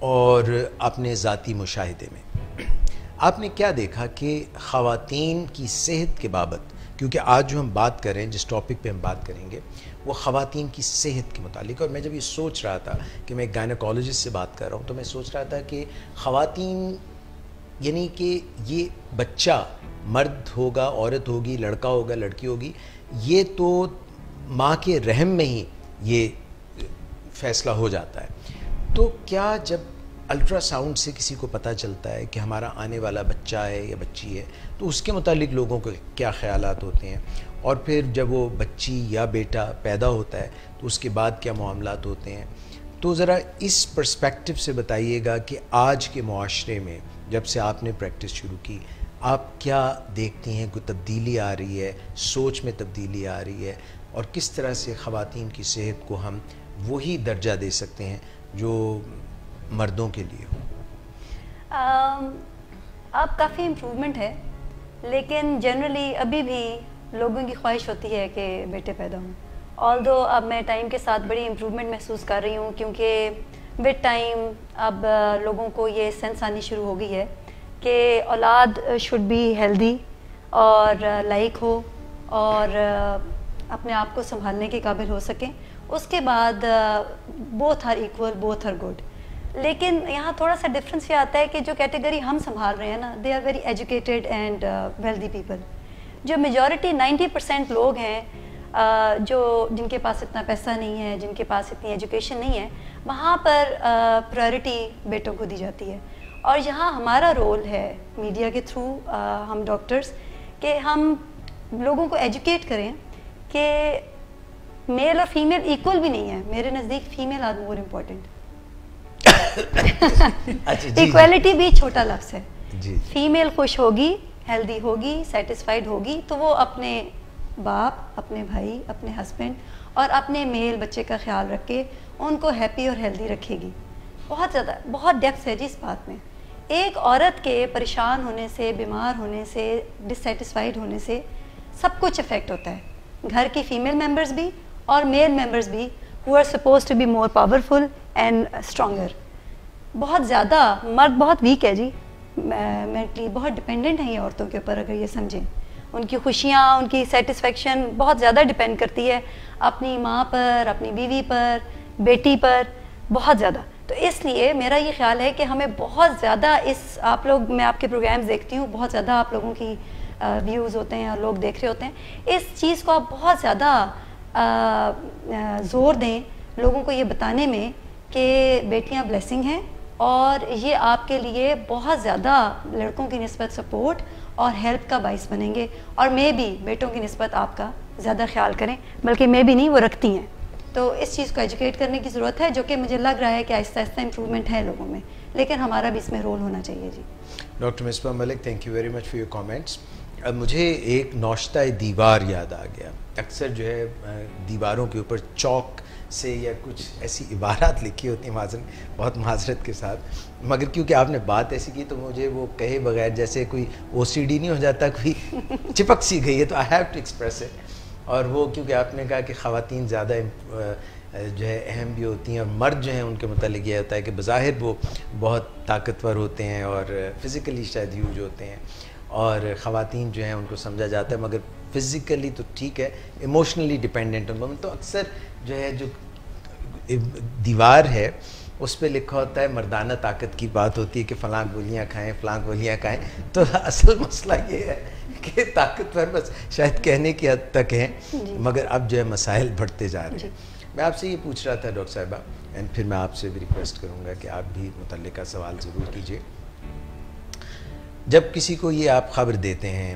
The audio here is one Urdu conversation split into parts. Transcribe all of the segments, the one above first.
اور اپنے ذاتی مشاہدے میں آپ نے کیا دیکھا کہ خواتین کی صحت کے بابت، کیونکہ آج جو ہم بات کر رہے ہیں، جس ٹاپک پہ ہم بات کریں گے وہ خواتین کی صحت کے متعلق، اور میں جب یہ سوچ رہا تھا کہ میں ایک گائنیکالوجسٹ سے بات کر رہا ہوں تو میں سوچ رہا تھا کہ خواتین یعنی کہ یہ بچہ مرد ہوگا، عورت ہوگی، لڑکا ہوگا، لڑکی ہوگی، یہ تو ماں کے رحم میں ہی یہ فیصلہ ہو جاتا ہے. تو کیا جب الٹرا ساؤنڈ سے کسی کو پتہ چلتا ہے کہ ہمارا آنے والا بچہ ہے یا بچی ہے تو اس کے متعلق لوگوں کو کیا خیالات ہوتے ہیں، اور پھر جب وہ بچی یا بیٹا پیدا ہوتا ہے تو اس کے بعد کیا معاملات ہوتے ہیں؟ تو ذرا اس پرسپیکٹو سے بتائیے گا کہ آج کے معاشرے میں جب سے آپ نے پریکٹس شروع کی آپ کیا دیکھتی ہیں، کوئی تبدیلی آ رہی ہے، سوچ میں تبدیلی آ رہی ہے، اور کس طرح سے خواتین کی صحت کو ہم وہی درجہ دے سکتے ہیں جو مردوں کے لیے ہو؟ اب کافی امپروومنٹ ہے، لیکن جنرلی ابھی بھی لوگوں کی خواہش ہوتی ہے کہ بیٹے پیدا ہوں. آلدو اب میں ٹائم کے ساتھ بڑی امپروومنٹ محسوس کر رہی ہوں، کیونکہ ود ٹائم اب لوگوں کو یہ سینس آنی شروع ہو گئی ہے کہ اولاد شوڈ بی ہیلدی اور لائق ہو اور اپنے آپ کو سنبھالنے کے قابل ہو سکیں. اس کے بعد both are equal, both are good. لیکن یہاں تھوڑا سا ڈفرینس یہ آتا ہے کہ جو کیٹیگری ہم سنبھال رہے ہیں نا، they are very educated and wealthy people. جو میجورٹی 90% لوگ ہیں جن کے پاس اتنا پیسہ نہیں ہے، جن کے پاس اتنی ایجوکیشن نہیں ہے، وہاں پر پرائرٹی بیٹوں کو دی جاتی ہے. اور یہاں ہمارا رول ہے میڈیا کے تھرو، ہم ڈاکٹرز، کہ ہم لوگوں کو ایجوکیٹ کریں کہ میل اور فیمیل ایکول بھی نہیں ہے. میرے نزدیک female are more important. Equality بھی چھوٹا لفظ ہے. فیمیل خوش ہوگی، ہیلدی ہوگی، سیٹسفائیڈ ہوگی تو وہ اپنے باپ، اپنے بھائی، اپنے ہسبینڈ اور اپنے میل بچے کا خیال رکھ کے ان کو ہیپی اور ہیلدی رکھے گی. بہت زیادہ، بہت ڈیپتھ ہے جی اس بات میں. ایک عورت کے پریشان ہونے سے، بیمار ہونے سے، ڈسسیٹسفائیڈ ہونے سے سب کچھ افیکٹ ہوتا ہے. گھر کی فیمیل ممبرز بھی اور میل ممبرز بھی who are supposed to be more powerful and stronger. بہت زیادہ مرد بہت ویک ہے جی، مینٹلی بہت ڈپینڈنٹ ہیں یہ عورتوں کے اوپر. اگر یہ سمجھیں ان کی خوشیاں، ان کی سیٹسفیکشن بہت زیادہ ڈپینڈ کرتی ہے اپنی ماں پر، اپنی بیوی پر، بیٹی پر، بہت زیادہ. تو اس لیے میرا یہ خیال ہے کہ ہمیں بہت زیادہ آپ لوگ، میں آپ کے پروگرامز دیکھتی ہوں، بہت زیادہ آپ لوگوں کی ویوز ہوتے ہیں اور لوگ دیکھ رہے ہوتے ہیں. اس چیز کو آپ بہت زیادہ زور دیں لوگوں کو یہ بتانے میں کہ بیٹیاں بلیسنگ ہیں اور یہ آپ کے لیے بہت زیادہ لڑکوں کی نسبت سپورٹ اور ہیلپ کا باعث بنیں گے. اور میں بھی بیٹوں کی نسبت آپ کا زیادہ خیال کریں، بلکہ میں بھی نہیں، وہ رکھتی ہیں. تو اس چیز کو ایجوکیٹ کرنے کی ضرورت ہے، جو کہ مجھے لگ رہا ہے کہ آہستہ آہستہ امپروومنٹ ہے لوگوں میں، لیکن ہمارا بھی اس میں رول ہونا چاہیے. جی doctor Misbah Malik, thank you very much for your comments. اب مجھے ایک نوشتہ دیوار یاد آ گیا. اکثر جو ہے دیواروں کے اوپر چوک سے یا کچھ ایسی عبارات لکھی ہوتی ہیں، بہت معذرت کے ساتھ، مگر کیونکہ آپ نے بات ایسی کی تو مجھے وہ کہے بغیر جیسے کوئی OCD نہیں ہو جاتا، کوئی چپک سی گئی ہے، تو I have to express it. اور وہ کیونکہ آپ نے کہا کہ خواتین زیادہ جو ہے اہم بھی ہوتی ہیں، اور مرد جو ہیں ان کے متعلق یہ ہوتا ہے کہ بظاہر وہ بہت طاقتور ہوتے ہیں اور فزیکلی شاید ہیوج ہوتے ہیں، اور خواتین جو ہیں ان کو سمجھا جاتا ہے مگر فزیکلی تو ٹھیک ہے، ایموشنلی ڈیپینڈنٹ ان. تو اکثر جو ہے جو دیوار ہے اس پہ لکھا ہوتا ہے مردانہ طاقت کی بات ہوتی ہے کہ فلاں گولیاں کھائیں، فلاں گولیاں کھائیں. تو اصل مسئلہ یہ ہے کہ طاقتور بس شاید کہنے کی حد تک ہیں، مگر اب جو ہے مسائل بڑھتے جا رہے ہیں. میں آپ سے یہ پوچھ رہا تھا ڈاکٹر صاحبہ، اینڈ پھر میں آپ سے بھی ریکویسٹ کروں گا کہ آپ بھی متعلقہ سوال ضرور کیجیے. جب کسی کو یہ آپ خبر دیتے ہیں،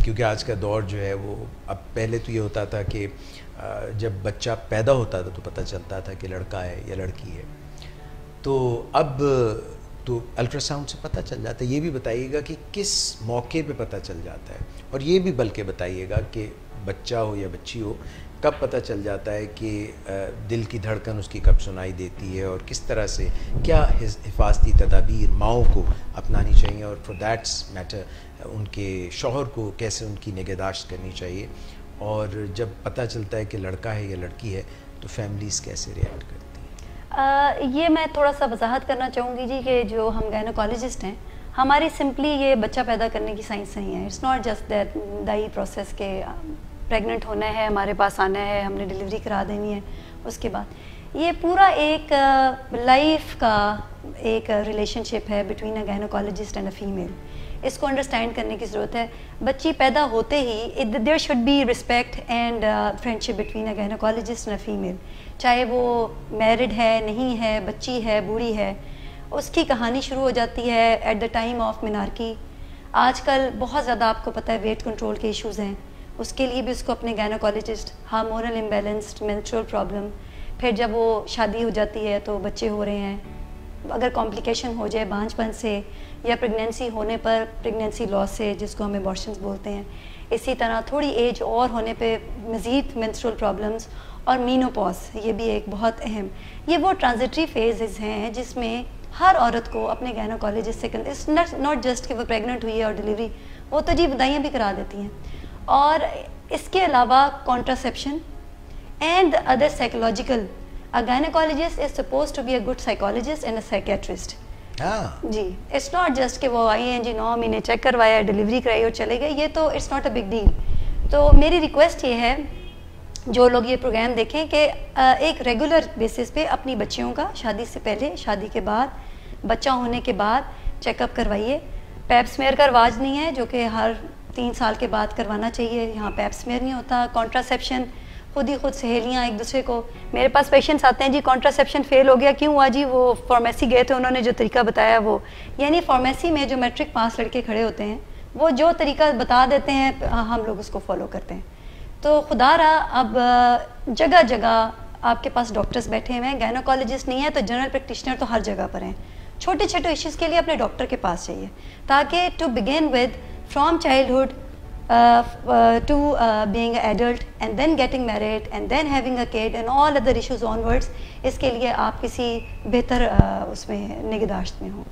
کیونکہ آج کا دور جو ہے وہ، اب پہلے تو یہ ہوتا تھا کہ جب بچہ پیدا ہوتا تھا تو پتہ چلتا تھا کہ لڑکا ہے یا لڑکی ہے، تو اب تو الٹرا ساؤنڈ سے پتہ چل جاتا ہے. یہ بھی بتائیے گا کہ کس موقع پہ پتہ چل جاتا ہے، اور یہ بھی بلکہ بتائیے گا کہ بچہ ہو یا بچی ہو کب پتہ چل جاتا ہے کہ دل کی دھڑکن اس کی کب سنائی دیتی ہے، اور کس طرح سے کیا حفاظتی تدابیر ماؤں کو اپنانی چاہیے، اور فار دیٹس میٹر ان کے شوہر کو کیسے ان کی نگہداشت کرنی چاہیے. اور جب پتہ چلتا ہے کہ لڑکا ہے یا لڑکی ہے تو فیملیز کیسے ریئیکٹ کرتی ہیں؟ یہ میں تھوڑا سا وضاحت کرنا چاہوں گی جی کہ جو ہم گائنوکالوجسٹ ہیں ہماری سمپلی یہ بچہ پیدا کرنے کی سائنس نہیں ہے. اٹس ناٹ جسٹ دیٹ دائی پروسیس کے پریگننٹ ہونا ہے, ہمارے پاس آنا ہے, ہم نے ڈلیوری کرا دینی ہے, اس کے بعد یہ پورا ایک لائف کا ایک ریلیشن شپ ہے between a gynaecologist and a female. اس کو انڈرسٹینڈ کرنے کی ضرورت ہے. بچی پیدا ہوتے ہی there should be respect and friendship between a gynaecologist and a female, چاہے وہ میرڈ ہے, نہیں ہے, بچی ہے, بوڑھی ہے. اس کی کہانی شروع ہو جاتی ہے ایٹ دا ٹائم آف مینارکی. آج کل بہت زیادہ آپ کو پتہ ہے ویٹ کنٹرول کے ایشوز ہیں, اس کے لیے بھی اس کو اپنے گائنوکالوجسٹ, ہارمونل امبیلنسڈ, مینسٹرول پرابلم. پھر جب وہ شادی ہو جاتی ہے تو بچے ہو رہے ہیں, اگر کمپلیکیشن ہو جائے بانجھ پن سے یا پریگنینسی ہونے پر پریگنینسی لاس سے جس کو ہم ابارشنز بولتے ہیں, اسی طرح تھوڑی ایج اور ہونے پہ مزید مینسٹرول پرابلمس اور مینوپاز, یہ بھی ایک بہت اہم, یہ وہ ٹرانزٹری فیزز ہیں جس میں ہر عورت کو اپنے گائنوکالوجسٹ سے ناٹ جسٹ کہ وہ پریگننٹ ہوئی ہے اور ڈلیوری, وہ تو جی بدائیاں بھی کرا دیتی ہیں. اور اس کے علاوہ contraception and other psychological, a gynecologist is supposed to be a good psychologist and a psychiatrist. جی اٹس ناٹ جسٹ کہ وہ آئی ہیں جی 9 مہینے چیک کروایا, ڈلیوری کرائی اور چلے گئے, یہ تو it's not a big deal. تو میری ریکویسٹ یہ ہے جو لوگ یہ پروگرام دیکھیں کہ ایک ریگولر بیسس پہ اپنی بچیوں کا شادی سے پہلے, شادی کے بعد, بچہ ہونے کے بعد چیک اپ کروائیے. پیپ سمیئر کا رواج نہیں ہے جو کہ ہر 3 سال کے بعد کروانا چاہیے, یہاں پیپ سمیئر نہیں ہوتا. کانٹراسیپشن خود ہی خود سہیلیاں ایک دوسرے کو, میرے پاس پیشنٹس آتے ہیں جی کانٹراسیپشن فیل ہو گیا, کیوں ہوا جی, وہ فارمیسی گئے تھے, انہوں نے جو طریقہ بتایا وہ, یعنی فارمیسی میں جو میٹرک پاس لڑکے کھڑے ہوتے ہیں وہ جو طریقہ بتا دیتے ہیں ہم لوگ اس کو فالو کرتے ہیں. تو خدا رہا اب جگہ جگہ آپ کے پاس ڈاکٹرز بیٹھے ہوئے ہیں, گائنوکالوجسٹ نہیں ہے تو جنرل پریکٹیشنر تو ہر جگہ پر ہیں. چھوٹے چھوٹے ایشوز کے لیے اپنے ڈاکٹر کے پاس چاہیے تاکہ to begin with from childhood to being an adult and then getting married and then having a kid and all other issues onwards, اس کے لیے آپ کسی بہتر اس میں نگہداشت میں ہوں.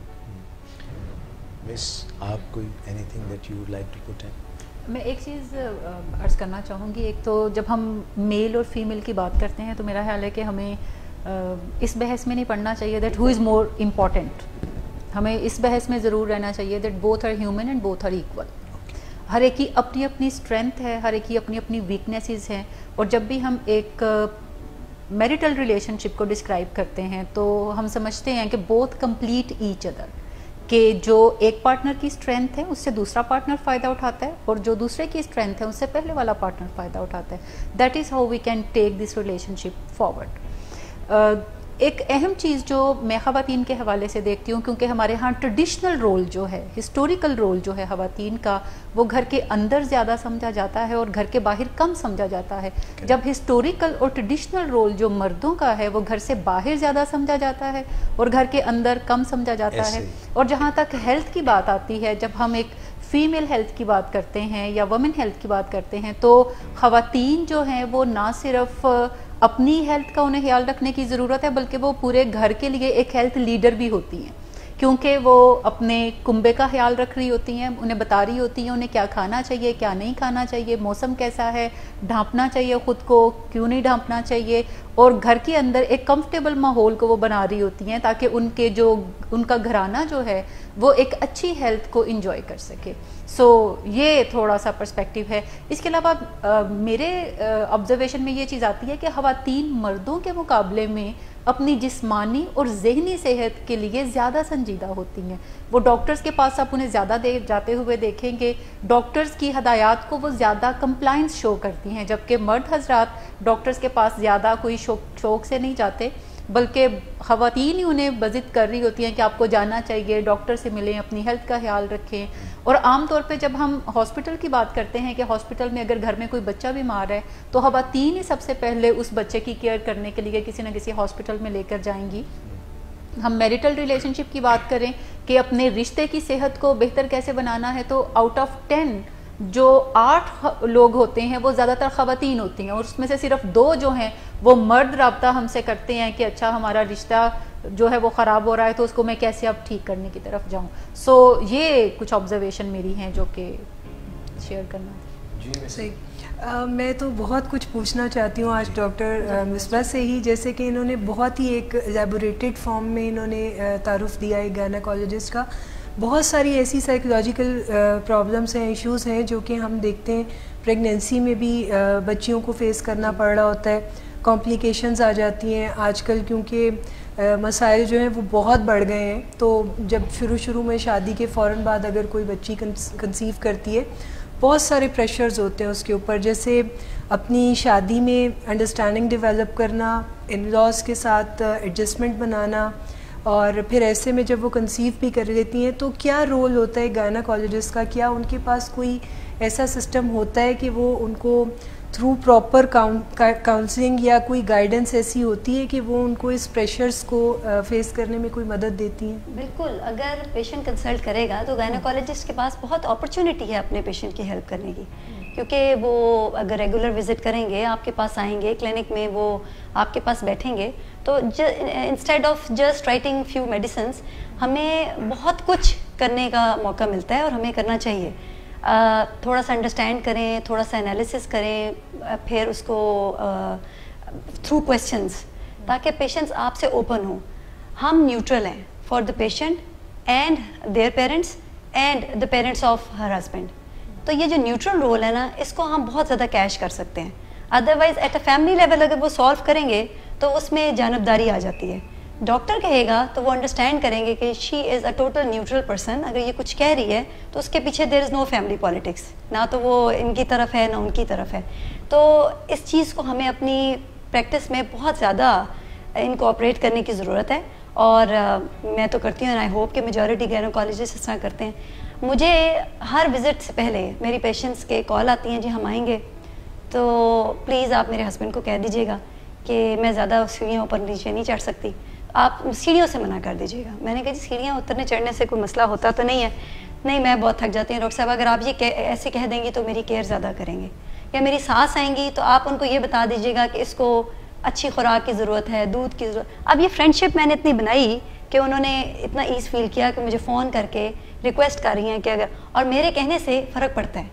مس آپ کوئی anything that you would like to put in? میں ایک چیز عرض کرنا چاہوں گی. ایک تو جب ہم میل اور فیمیل کی بات کرتے ہیں تو میرا خیال ہے کہ ہمیں اس بحث میں نہیں پڑھنا چاہیے that who is more important. ہمیں اس بحث میں ضرور رہنا چاہیے that both are human and both are equal. ہر ایک کی اپنی اپنی اسٹرینتھ ہے, ہر ایک کی اپنی اپنی ویکنیسز ہیں. اور جب بھی ہم ایک میریٹل ریلیشن شپ کو ڈسکرائب کرتے ہیں تو ہم سمجھتے ہیں کہ بوتھ کمپلیٹ ایچ ادر, کہ جو ایک پارٹنر کی اسٹرینتھ ہے اس سے دوسرا پارٹنر فائدہ اٹھاتا ہے اور جو دوسرے کی اسٹرینتھ ہے اس سے پہلے والا پارٹنر فائدہ اٹھاتا ہے. That is how we can take this relationship forward. ایک اہم چیز جو میں خواتین کے حوالے سے دیکھتی ہوں, کیونکہ ہمارے ہاں ٹریڈیشنل رول جو ہے, ہسٹوریکل رول جو ہے خواتین کا, وہ گھر کے اندر زیادہ سمجھا جاتا ہے اور گھر کے باہر کم سمجھا جاتا ہے. جب ہسٹوریکل اور ٹریڈیشنل رول جو مردوں کا ہے وہ گھر سے باہر زیادہ سمجھا جاتا ہے اور گھر کے اندر کم سمجھا جاتا ہے. اور جہاں تک ہیلتھ کی بات آتی ہے, جب ہم ایک فیمیل ہیلتھ کی بات کرتے ہیں یا وومن ہیلتھ کی بات کرتے ہیں تو خواتین جو ہیں وہ نہ صرف اپنی ہیلتھ کا انہیں خیال رکھنے کی ضرورت ہے بلکہ وہ پورے گھر کے لیے ایک ہیلتھ لیڈر بھی ہوتی ہیں, کیونکہ وہ اپنے کنبے کا خیال رکھ رہی ہوتی ہیں, انہیں بتا رہی ہوتی ہیں انہیں کیا کھانا چاہیے, کیا نہیں کھانا چاہیے, موسم کیسا ہے, ڈھانپنا چاہیے خود کو, کیوں نہیں ڈھانپنا چاہیے, اور گھر کے اندر ایک کمفرٹیبل ماحول کو وہ بنا رہی ہوتی ہیں تاکہ ان کا گھرانہ جو ہے وہ ایک اچھی ہیلتھ کو انجوائے کر سکے. سو یہ تھوڑا سا پرسپیکٹیو ہے. اس کے علاوہ میرے آبزرویشن میں یہ چیز آتی ہے کہ خواتین مردوں کے مقابلے میں اپنی جسمانی اور ذہنی صحت کے لیے زیادہ سنجیدہ ہوتی ہیں. وہ ڈاکٹرز کے پاس آپ انہیں زیادہ دیر جاتے ہوئے دیکھیں گے, ڈاکٹرز کی ہدایات کو وہ زیادہ کمپلائنس شو کرتی ہیں, جبکہ مرد حضرات ڈاکٹرز کے پاس زیادہ کوئی شوق سے نہیں جاتے بلکہ خواتین ہی انہیں بزد کر رہی ہوتی ہیں کہ آپ کو جانا چاہیے, ڈاکٹر سے ملیں, اپنی ہیلتھ کا خیال رکھیں. اور عام طور پہ جب ہم ہاسپٹل کی بات کرتے ہیں کہ ہاسپٹل میں اگر گھر میں کوئی بچہ بیمار ہے تو خواتین ہی سب سے پہلے اس بچے کی کیئر کرنے کے لیے کسی نہ کسی ہاسپٹل میں لے کر جائیں گی. ہم میریٹل ریلیشن شپ کی بات کریں کہ اپنے رشتے کی صحت کو بہتر کیسے بنانا ہے, تو آؤٹ آف 10 جو 8 لوگ ہوتے ہیں وہ زیادہ تر خواتین ہوتی ہیں, اور اس میں سے صرف 2 جو ہیں وہ مرد رابطہ ہم سے کرتے ہیں کہ اچھا ہمارا رشتہ جو ہے وہ خراب ہو رہا ہے تو اس کو میں کیسے اب ٹھیک کرنے کی طرف جاؤں. سو یہ کچھ آبزرویشن میری ہیں جو کہ شیئر کرنا ہے. صحیح. میں تو بہت کچھ پوچھنا چاہتی ہوں آج ڈاکٹر مصباح سے ہی, جیسے کہ انہوں نے بہت ہی ایک ایلیبوریٹڈ فارم میں انہوں نے تعارف دیا ہے گائنیکالوجسٹ کا. بہت ساری ایسی سائیکولوجیکل پرابلمس ہیں, ایشوز ہیں جو کہ ہم دیکھتے ہیں پریگنینسی میں بھی بچیوں کو فیس کرنا پڑ رہا ہوتا ہے. کمپلیکیشنز آ جاتی ہیں آج کل, کیونکہ مسائل جو ہیں وہ بہت بڑھ گئے ہیں. تو جب شروع میں شادی کے فوراً بعد اگر کوئی بچی کنسیو کرتی ہے, بہت سارے پریشرز ہوتے ہیں اس کے اوپر, جیسے اپنی شادی میں انڈرسٹینڈنگ ڈیولپ کرنا, ان لاز کے ساتھ ایڈجسٹمنٹ بنانا, اور پھر ایسے میں جب وہ کنسیو بھی کر لیتی ہیں تو کیا رول ہوتا ہے گائنیکالوجسٹ کا؟ کیا ان کے پاس کوئی ایسا سسٹم ہوتا ہے کہ وہ ان کو تھرو پراپر کاؤنسلنگ یا کوئی گائیڈنس ایسی ہوتی ہے کہ وہ ان کو اس پریشرز کو فیس کرنے میں کوئی مدد دیتی ہیں؟ بالکل, اگر پیشنٹ کنسلٹ کرے گا تو گائنیکالوجسٹ کے پاس بہت اپرچونٹی ہے اپنے پیشنٹ کی ہیلپ کرنے کی, کیونکہ وہ اگر ریگولر وزٹ کریں گے, آپ کے پاس آئیں گے کلینک میں, وہ آپ کے پاس بیٹھیں گے, تو instead of just writing few medicines, ہمیں بہت کچھ کرنے کا موقع ملتا ہے اور ہمیں کرنا چاہیے. تھوڑا سا انڈرسٹینڈ کریں, تھوڑا سا انالیسس کریں, پھر اس کو تھرو کویسچنس, تاکہ پیشنٹس آپ سے اوپن ہوں. ہم نیوٹرل ہیں for the patient and their parents and the parents of her husband. تو یہ جو نیوٹرل رول ہے نا, اس کو ہم بہت زیادہ کیش کر سکتے ہیں. Otherwise at a family level اگر وہ سالو کریں گے تو اس میں جانبداری آ جاتی ہے. ڈاکٹر کہے گا تو وہ انڈرسٹینڈ کریں گے کہ شی از اے ٹوٹل نیوٹرل پرسن. اگر یہ کچھ کہہ رہی ہے تو اس کے پیچھے دیر از نو فیملی پالیٹکس, نہ تو وہ ان کی طرف ہے نہ ان کی طرف ہے. تو اس چیز کو ہمیں اپنی پریکٹس میں بہت زیادہ انکوپریٹ کرنے کی ضرورت ہے, اور میں تو کرتی ہوں, آئی ہوپ کہ میجورٹی گائنیکالوجسٹ اس طرح کرتے ہیں. مجھے ہر وزٹ سے پہلے میری پیشنٹس کے کال آتی ہیں, جی ہم آئیں گے تو پلیز آپ میرے ہسبینڈ کو کہہ دیجیے گا کہ میں زیادہ سیڑھیوں اوپر نیچے نہیں چڑھ سکتی, آپ سیڑھیوں سے منع کر دیجیے گا. میں نے کہا جی سیڑھیاں اترنے چڑھنے سے کوئی مسئلہ ہوتا تو نہیں ہے. نہیں, میں بہت تھک جاتی ہوں ڈاکٹر صاحب, اگر آپ یہ ایسے کہہ دیں گی تو میری کیئر زیادہ کریں گے. یا میری ساس آئیں گی تو آپ ان کو یہ بتا دیجیے گا کہ اس کو اچھی خوراک کی ضرورت ہے, دودھ کی ضرورت. اب یہ فرینڈ شپ میں نے اتنی بنائی کہ انہوں نے اتنا ایز فیل کیا کہ مجھے فون کر کے ریکویسٹ کر رہی ہیں کہ اگر, اور میرے کہنے سے فرق پڑتا ہے,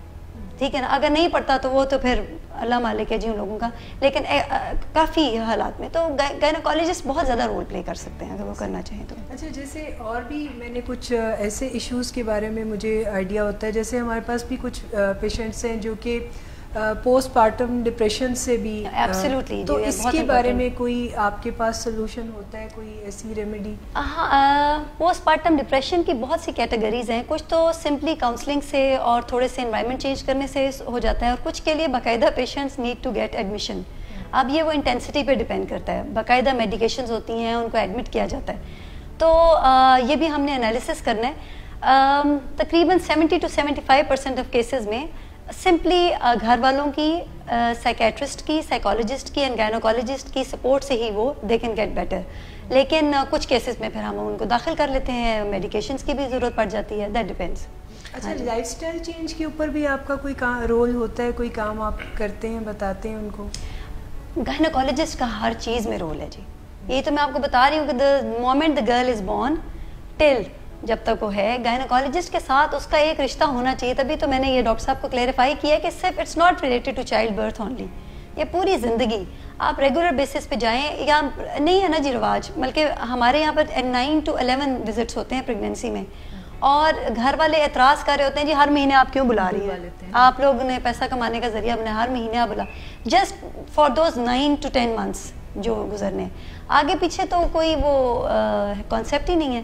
ٹھیک ہے نا. اگر نہیں پڑتا تو وہ تو پھر اللہ مالک ہے جی ان لوگوں کا, لیکن کافی حالات میں تو گائنیکالوجسٹ بہت زیادہ رول پلے کر سکتے ہیں اگر وہ کرنا چاہیں تو. اچھا, جیسے اور بھی میں نے کچھ ایسے ایشوز کے بارے میں مجھے آئیڈیا ہوتا ہے, جیسے ہمارے پاس بھی کچھ پیشنٹس ہیں جو کہ پوسٹ پارٹم ڈپریشن سے بھی, ایبسلیوٹلی, تو اس کے بارے میں کوئی آپ کے پاس سولوشن ہوتا ہے, کوئی ایسی ریمیڈی؟ ہاں, پوسٹ پارٹم ڈپریشن کی بہت سی کیٹیگریز ہیں. کچھ تو سمپلی کاؤنسلنگ سے اور تھوڑے سے انوائرمنٹ چینج کرنے سے ہو جاتا ہے, اور کچھ کے لیے باقاعدہ patients need to get admission. اب یہ وہ انٹینسٹی پہ ڈپینڈ کرتا ہے, باقاعدہ میڈیکیشنز ہوتی ہیں, ان کو ایڈمٹ کیا جاتا ہے. تو یہ بھی ہم نے انالیسس کرنا ہے. تقریباً 70 to 75% آف کیسز میں سمپلی گھر والوں کی, سائیکیٹرسٹ کی, سائیکالوجسٹ کی اینڈ گائنیکالوجسٹ کی سپورٹ سے ہی وہ دے کین گیٹ بیٹر. لیکن کچھ کیسز میں پھر ہم ان کو داخل کر لیتے ہیں, میڈیکیشنز کی بھی ضرورت پڑ جاتی ہے, دیٹ ڈیپینڈس. اچھا, لائف سٹائل چینج کے اوپر بھی آپ کا کوئی رول ہوتا ہے, کوئی کام آپ کرتے ہیں, بتاتے ہیں ان کو؟ گائنیکالوجسٹ کا ہر چیز میں رول ہے جی. یہ تو میں آپ کو بتا رہی ہوں کہ the moment the girl is born till جب تک وہ ہے, گائنیکالوجسٹ کے ساتھ اس کا ایک رشتہ ہونا چاہیے. تبھی تو میں نے یہ ڈاکٹر صاحب کو کلیریفائی کیا ہے کہ صرف it's not related to child birth only, یہ پوری زندگی آپ ریگولر بیسس پہ جائیں. یا نہیں ہے نا جی رواج, بلکہ ہمارے یہاں پر 9 to 11 وزٹس ہوتے ہیں پریگنینسی میں, اور گھر والے اعتراض کر رہے ہوتے ہیں جی ہر مہینے آپ کیوں بلا رہی ہیں, آپ لوگ نے پیسہ کمانے کا ذریعہ بنا, ہر مہینے آپ بلا, just for those 9 to 10 months جو گزرنے. آگے پیچھے تو کوئی وہ کانسیپٹ ہی نہیں ہے.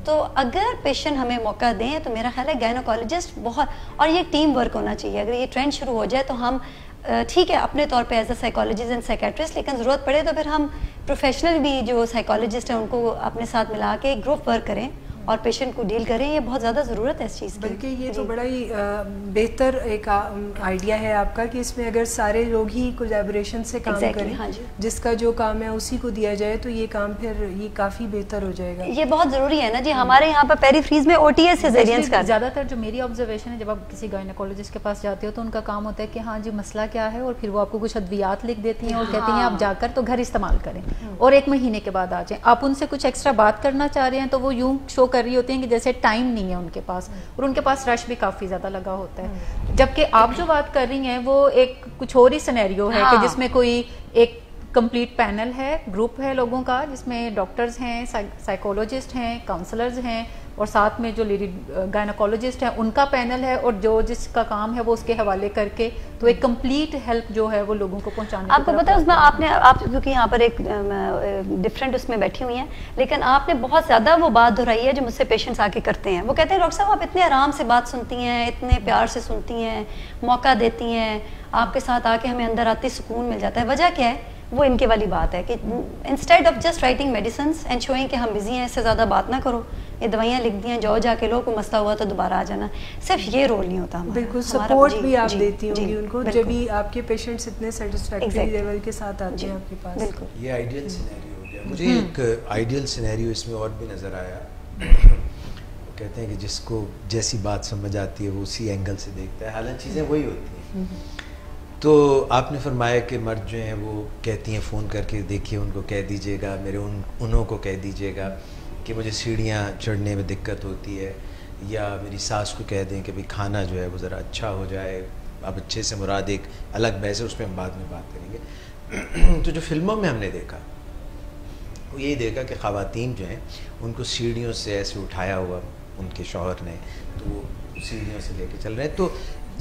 تو اگر پیشنٹ ہمیں موقع دیں تو میرا خیال ہے گائنیکالوجسٹ بہت, اور یہ ٹیم ورک ہونا چاہیے. اگر یہ ٹرینڈ شروع ہو جائے تو ہم ٹھیک ہے اپنے طور پہ as a psychologist and psychiatrist, لیکن ضرورت پڑے تو پھر ہم پروفیشنل بھی جو سائیکالوجسٹ ہیں ان کو اپنے ساتھ ملا کے گروپ ورک کریں اور پیشنٹ کو ڈیل کریں. یہ بہت زیادہ ضرورت ہے اس چیز کی. بلکہ یہ تو بڑا ہی بہتر ایک آئیڈیا ہے آپ کا کہ اس میں اگر سارے لوگ ہی کولیبوریشن سے کام کریں, جس کا جو کام ہے اسی کو دیا جائے تو یہ کام پھر یہ کافی بہتر ہو جائے گا. یہ بہت ضروری ہے نا جی. ہمارے یہاں پر پیری فریز میں او ٹی ایس سیزیرینز کا زیادہ تر جو میری آبزرویشن ہے, جب آپ کسی گائنیکالوجسٹ کے پاس جاتے ہو تو ان کا کام ہوتا ہے کہ ہاں جی مسئلہ کیا ہے, اور پھر وہ آپ کو کچھ ادویات لکھ دیتی ہیں اور کہتی ہیں آپ جا کر تو گھر استعمال کریں اور 1 مہینے کے بعد آ جائیں. آپ ان سے کچھ ایکسٹرا بات کرنا چاہ رہے ہیں تو وہ یوں شو کر رہی ہوتی ہیں کہ جیسے ٹائم نہیں ہے ان کے پاس, اور ان کے پاس رش بھی کافی زیادہ لگا ہوتا ہے. جبکہ آپ جو بات کر رہی ہیں وہ ایک کچھ اور ہی سینیریو ہے کہ جس میں کوئی ایک کمپلیٹ پینل ہے, گروپ ہے لوگوں کا, جس میں ڈاکٹرز ہیں, سائیکولوجسٹ ہیں, کاؤنسلرز ہیں, اور ساتھ میں جو لیڈی گائنیکولوجسٹ ہیں ان کا پینل ہے, اور جو جس کا کام ہے وہ اس کے حوالے کر کے تو ایک کمپلیٹ ہیلپ جو ہے وہ لوگوں کو پہنچانے. آپ کو پتا ہے اس میں آپ کیونکہ یہاں پر ایک ڈفرینٹ اس میں بیٹھی ہوئی ہیں, لیکن آپ نے بہت زیادہ وہ بات دہرائی ہے جو مجھ سے پیشنٹس آ کے کرتے ہیں. وہ کہتے ہیں ڈاکٹر صاحب آپ اتنے آرام سے بات سنتی ہیں, اتنے پیار سے سنتی ہیں, موقع دیتی ہیں, آپ کے ساتھ آ کے ہمیں اندر آتے سکون مل جاتا ہے. وجہ کیا ہے؟ وہ ان کے والی بات ہے کہ instead of just writing medicines and showing کہ ہم بزی ہیں, اس سے زیادہ بات نہ کرو, یہ دوائیاں لکھ دی ہیں, جاؤ جا کے لو, کوئی مسئلہ ہوا تو دوبارہ آ جانا. صرف یہ رول نہیں ہوتا ہمارا. بالکل سپورٹ بھی آپ دیتی ہوں گی ان کو جب بھی آپ کے پیشنٹس اتنے سیٹسفیکٹری لیول کے ساتھ آتے ہیں آپ کے پاس. بالکل یہ آئیڈیل سینیریو ہو گیا. مجھے ایک آئیڈیل سینیریو اس میں اور بھی نظر آیا. وہ کہتے ہیں کہ جس کو جیسی بات سمجھ آتی ہے وہ اسی اینگل سے دیکھتا ہے, حالانکہ چیزیں وہی ہوتی ہیں. تو آپ نے فرمایا کہ مرد جو ہیں وہ کہتی ہیں فون کر کے, دیکھیے ان کو کہہ دیجیے گا, میرے انہوں کو کہہ دیجیے گا کہ مجھے سیڑھیاں چڑھنے میں دقت ہوتی ہے, یا میری ساس کو کہہ دیں کہ بھئی کھانا جو ہے وہ ذرا اچھا ہو جائے. اب اچھے سے مراد ایک الگ بحث ہے, اس پہ ہم بعد میں بات کریں گے. تو جو فلموں میں ہم نے دیکھا وہ یہی دیکھا کہ خواتین جو ہیں ان کو سیڑھیوں سے ایسے اٹھایا ہوا ان کے شوہر نے, تو وہ سیڑھیوں سے لے کے چل رہے ہیں. تو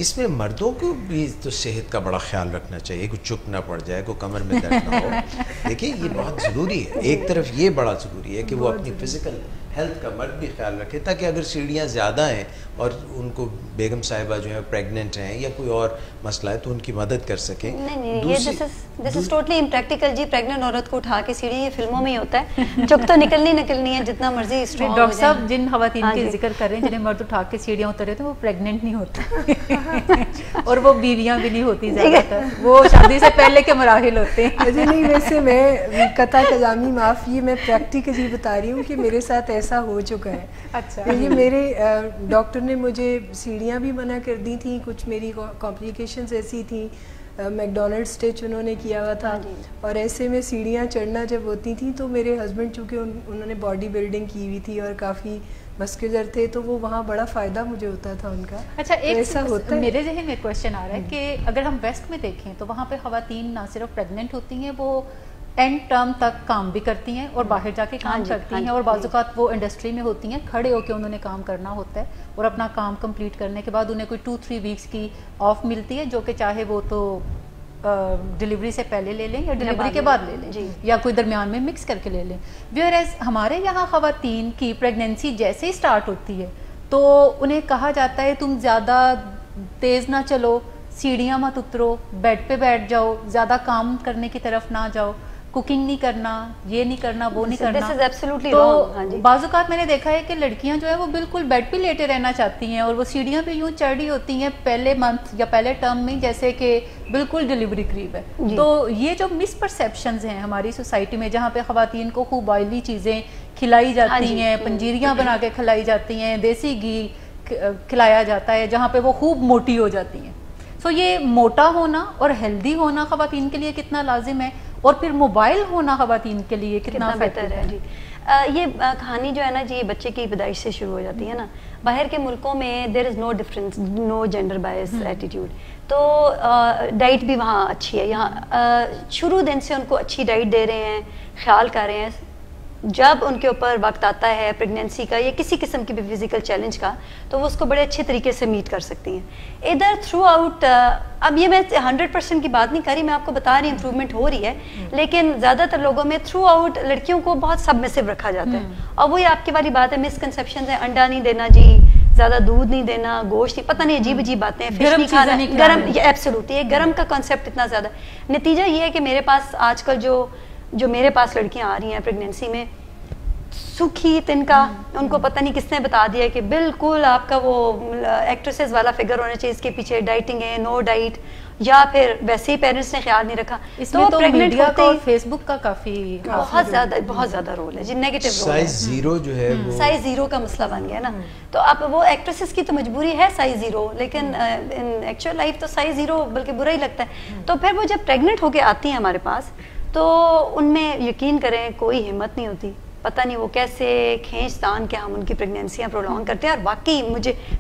اس میں مردوں کو بھی تو صحت کا بڑا خیال رکھنا چاہیے, کوئی چپ نہ پڑ جائے, کوئی کمر میں درد نہ ہو. دیکھیے یہ بہت ضروری ہے, ایک طرف یہ بڑا ضروری ہے کہ وہ اپنی فزیکل ہیلتھ کا مرد بھی خیال رکھے, تاکہ اگر سیڑھیاں زیادہ ہیں اور ان کو بیگم صاحبہ جو ہیں پریگننٹ ہیں یا کوئی اور مسئلہ ہے تو ان کی مدد کر سکیں. نہیں یہ دس از ٹوٹلی امپریکٹیکل جی. پریگننٹ عورت کو اٹھا کے سیڑھی یہ فلموں میں ہی ہوتا ہے, چپ تو نکلنی ہے جتنا مرضی اسٹرینگ. ڈاکٹر صاحب جن خواتین کے ذکر کر رہے ہیں جنہیں مرد اٹھا کے سیڑھیاں اترے تو وہ پریگننٹ نہیں ہوتے اور وہ بیویاں بھی نہیں ہوتی زیادہ تر, وہ شادی سے پہلے کے مراحل ہوتے ہیں. نہیں ویسے میں قطع کلامی معاف, یہ میں پریکٹیکلی بتا رہی ہوں کہ میرے ساتھ ایسا ہو چکا ہے. اچھا یہ میرے ڈاکٹر نے مجھے سیڑھیاں بھی منع کر دی تھیں, کچھ میری کمپلیکیشنز ایسی تھیں, میکڈونلڈ اسٹچ انہوں نے کیا ہوا تھا, اور ایسے میں سیڑھیاں چڑھنا جب ہوتی تھیں تو میرے ہسبینڈ چونکہ انہوں نے باڈی بلڈنگ کی ہوئی تھی اور کافی مسکولر تھے تو وہ وہاں بڑا فائدہ مجھے ہوتا تھا ان کا. اچھا ایسا ہوتا ہے. میرے ذہن میں ایک کوشچن آ رہا ہے کہ اگر ہم ویسٹ میں دیکھیں تو وہاں پہ خواتین نہ صرف پریگننٹ ہوتی ہیں, وہ اینڈ ٹرم تک کام بھی کرتی ہیں اور باہر جا کے کام کرتی ہیں, اور بعض اوقات وہ انڈسٹری میں ہوتی ہیں, کھڑے ہو کے انہوں نے کام کرنا ہوتا ہے, اور اپنا کام کمپلیٹ کرنے کے بعد انہیں کوئی 2-3 ویکس کی آف ملتی ہے, جو کہ چاہے وہ تو ڈلیوری سے پہلے لے لیں یا ڈلیوری کے بعد لے لیں یا کوئی درمیان میں مکس کر کے لے لیں. ویئرایز ہمارے یہاں خواتین کی پریگنینسی جیسے ہی سٹارٹ ہوتی ہے تو انہیں کہا جاتا ہے تم زیادہ تیز نہ چلو, سیڑھیاں مت اترو, بیڈ پہ بیٹھ جاؤ, زیادہ کام کرنے کی طرف نہ جاؤ, کوکنگ نہیں کرنا, یہ نہیں کرنا, وہ نہیں کرنا. تو بعض اوقات میں نے دیکھا ہے کہ لڑکیاں جو ہے وہ بالکل بیڈ پہ لیٹے رہنا چاہتی ہیں اور وہ سیڑھیاں بھی یوں چڑھ رہی ہوتی ہیں پہلے منتھ یا پہلے ٹرم میں جیسے کہ بالکل ڈلیوری قریب ہے. تو یہ جو مس پرسیپشنز ہیں ہماری سوسائٹی میں, جہاں پہ خواتین کو خوب آئلی چیزیں کھلائی جاتی ہیں, پنجیریاں بنا کے کھلائی جاتی ہیں, دیسی گھی کھلایا جاتا ہے, جہاں پہ وہ خوب موٹی ہو جاتی ہیں. سو یہ موٹا ہونا اور ہیلدی ہونا خواتین کے لیے کتنا لازم ہے, اور پھر موبائل ہونا خواتین کے لیے کتنا بہتر ہے. جی یہ کہانی جو ہے نا جی, یہ بچے کی پیدائش سے شروع ہو جاتی ہے نا. باہر کے ملکوں میں there is no difference, no gender bias attitude. تو ڈائٹ بھی وہاں اچھی ہے, یہاں شروع دن سے ان کو اچھی ڈائٹ دے رہے ہیں, خیال کر رہے ہیں. جب ان کے اوپر وقت آتا ہے پریگنینسی کا یا کسی قسم کی بھی فزیکل چیلنج کا, تو وہ اس کو بڑے اچھے طریقے سے میٹ کر سکتی ہیں. ادھر تھرو آؤٹ, اب یہ میں 100% کی بات نہیں کر رہی, میں آپ کو بتا رہی ہوں امپروومنٹ ہو رہی ہے, لیکن زیادہ تر لوگوں میں تھرو آؤٹ لڑکیوں کو بہت سبمسو رکھا جاتا ہے. اور وہی آپ کی والی بات ہے, مسکنسیپشنز ہیں, انڈا نہیں دینا جی, زیادہ دودھ نہیں دینا, گوشت نہیں, پتہ نہیں عجیب عجیب باتیں, فش نہیں کھانا, گرم, یہ ایبسولوٹلی گرم کا کانسیپٹ اتنا زیادہ. نتیجہ یہ ہے کہ میرے پاس آج کل جو میرے پاس لڑکیاں آ رہی ہیں پریگنینسی میں, سکھی تنکا, ان کو پتہ نہیں کس نے بتا دیا کہ بالکل آپ کا وہ ایکٹریسز والا فگر ہونا چاہیے, اس کے پیچھے ڈائٹنگ ہے, نو ڈائٹ, یا پھر ویسے ہی پیرنٹس نے خیال نہیں رکھا. اس میں تو میڈیا کا اور فیس بک کا کافی بہت زیادہ رول ہے جی, نیگیٹو رول. سائز زیرو جو ہے وہ سائز زیرو کا مسئلہ بن گیا نا. تو اب وہ ایکٹریسز کی تو مجبوری ہے سائز زیرو, لیکن ان ایکچوئل لائف تو سائز زیرو بلکہ برا ہی لگتا ہے. تو پھر وہ جب پریگننٹ ہو کے آتی ہیں ہمارے پاس, تو ان میں یقین کریں کوئی ہمت نہیں ہوتی, پتہ نہیں وہ کیسے کھینچ تان کے ہم ان کی پریگنینسیاں پرولونگ کرتے ہیں. اور واقعی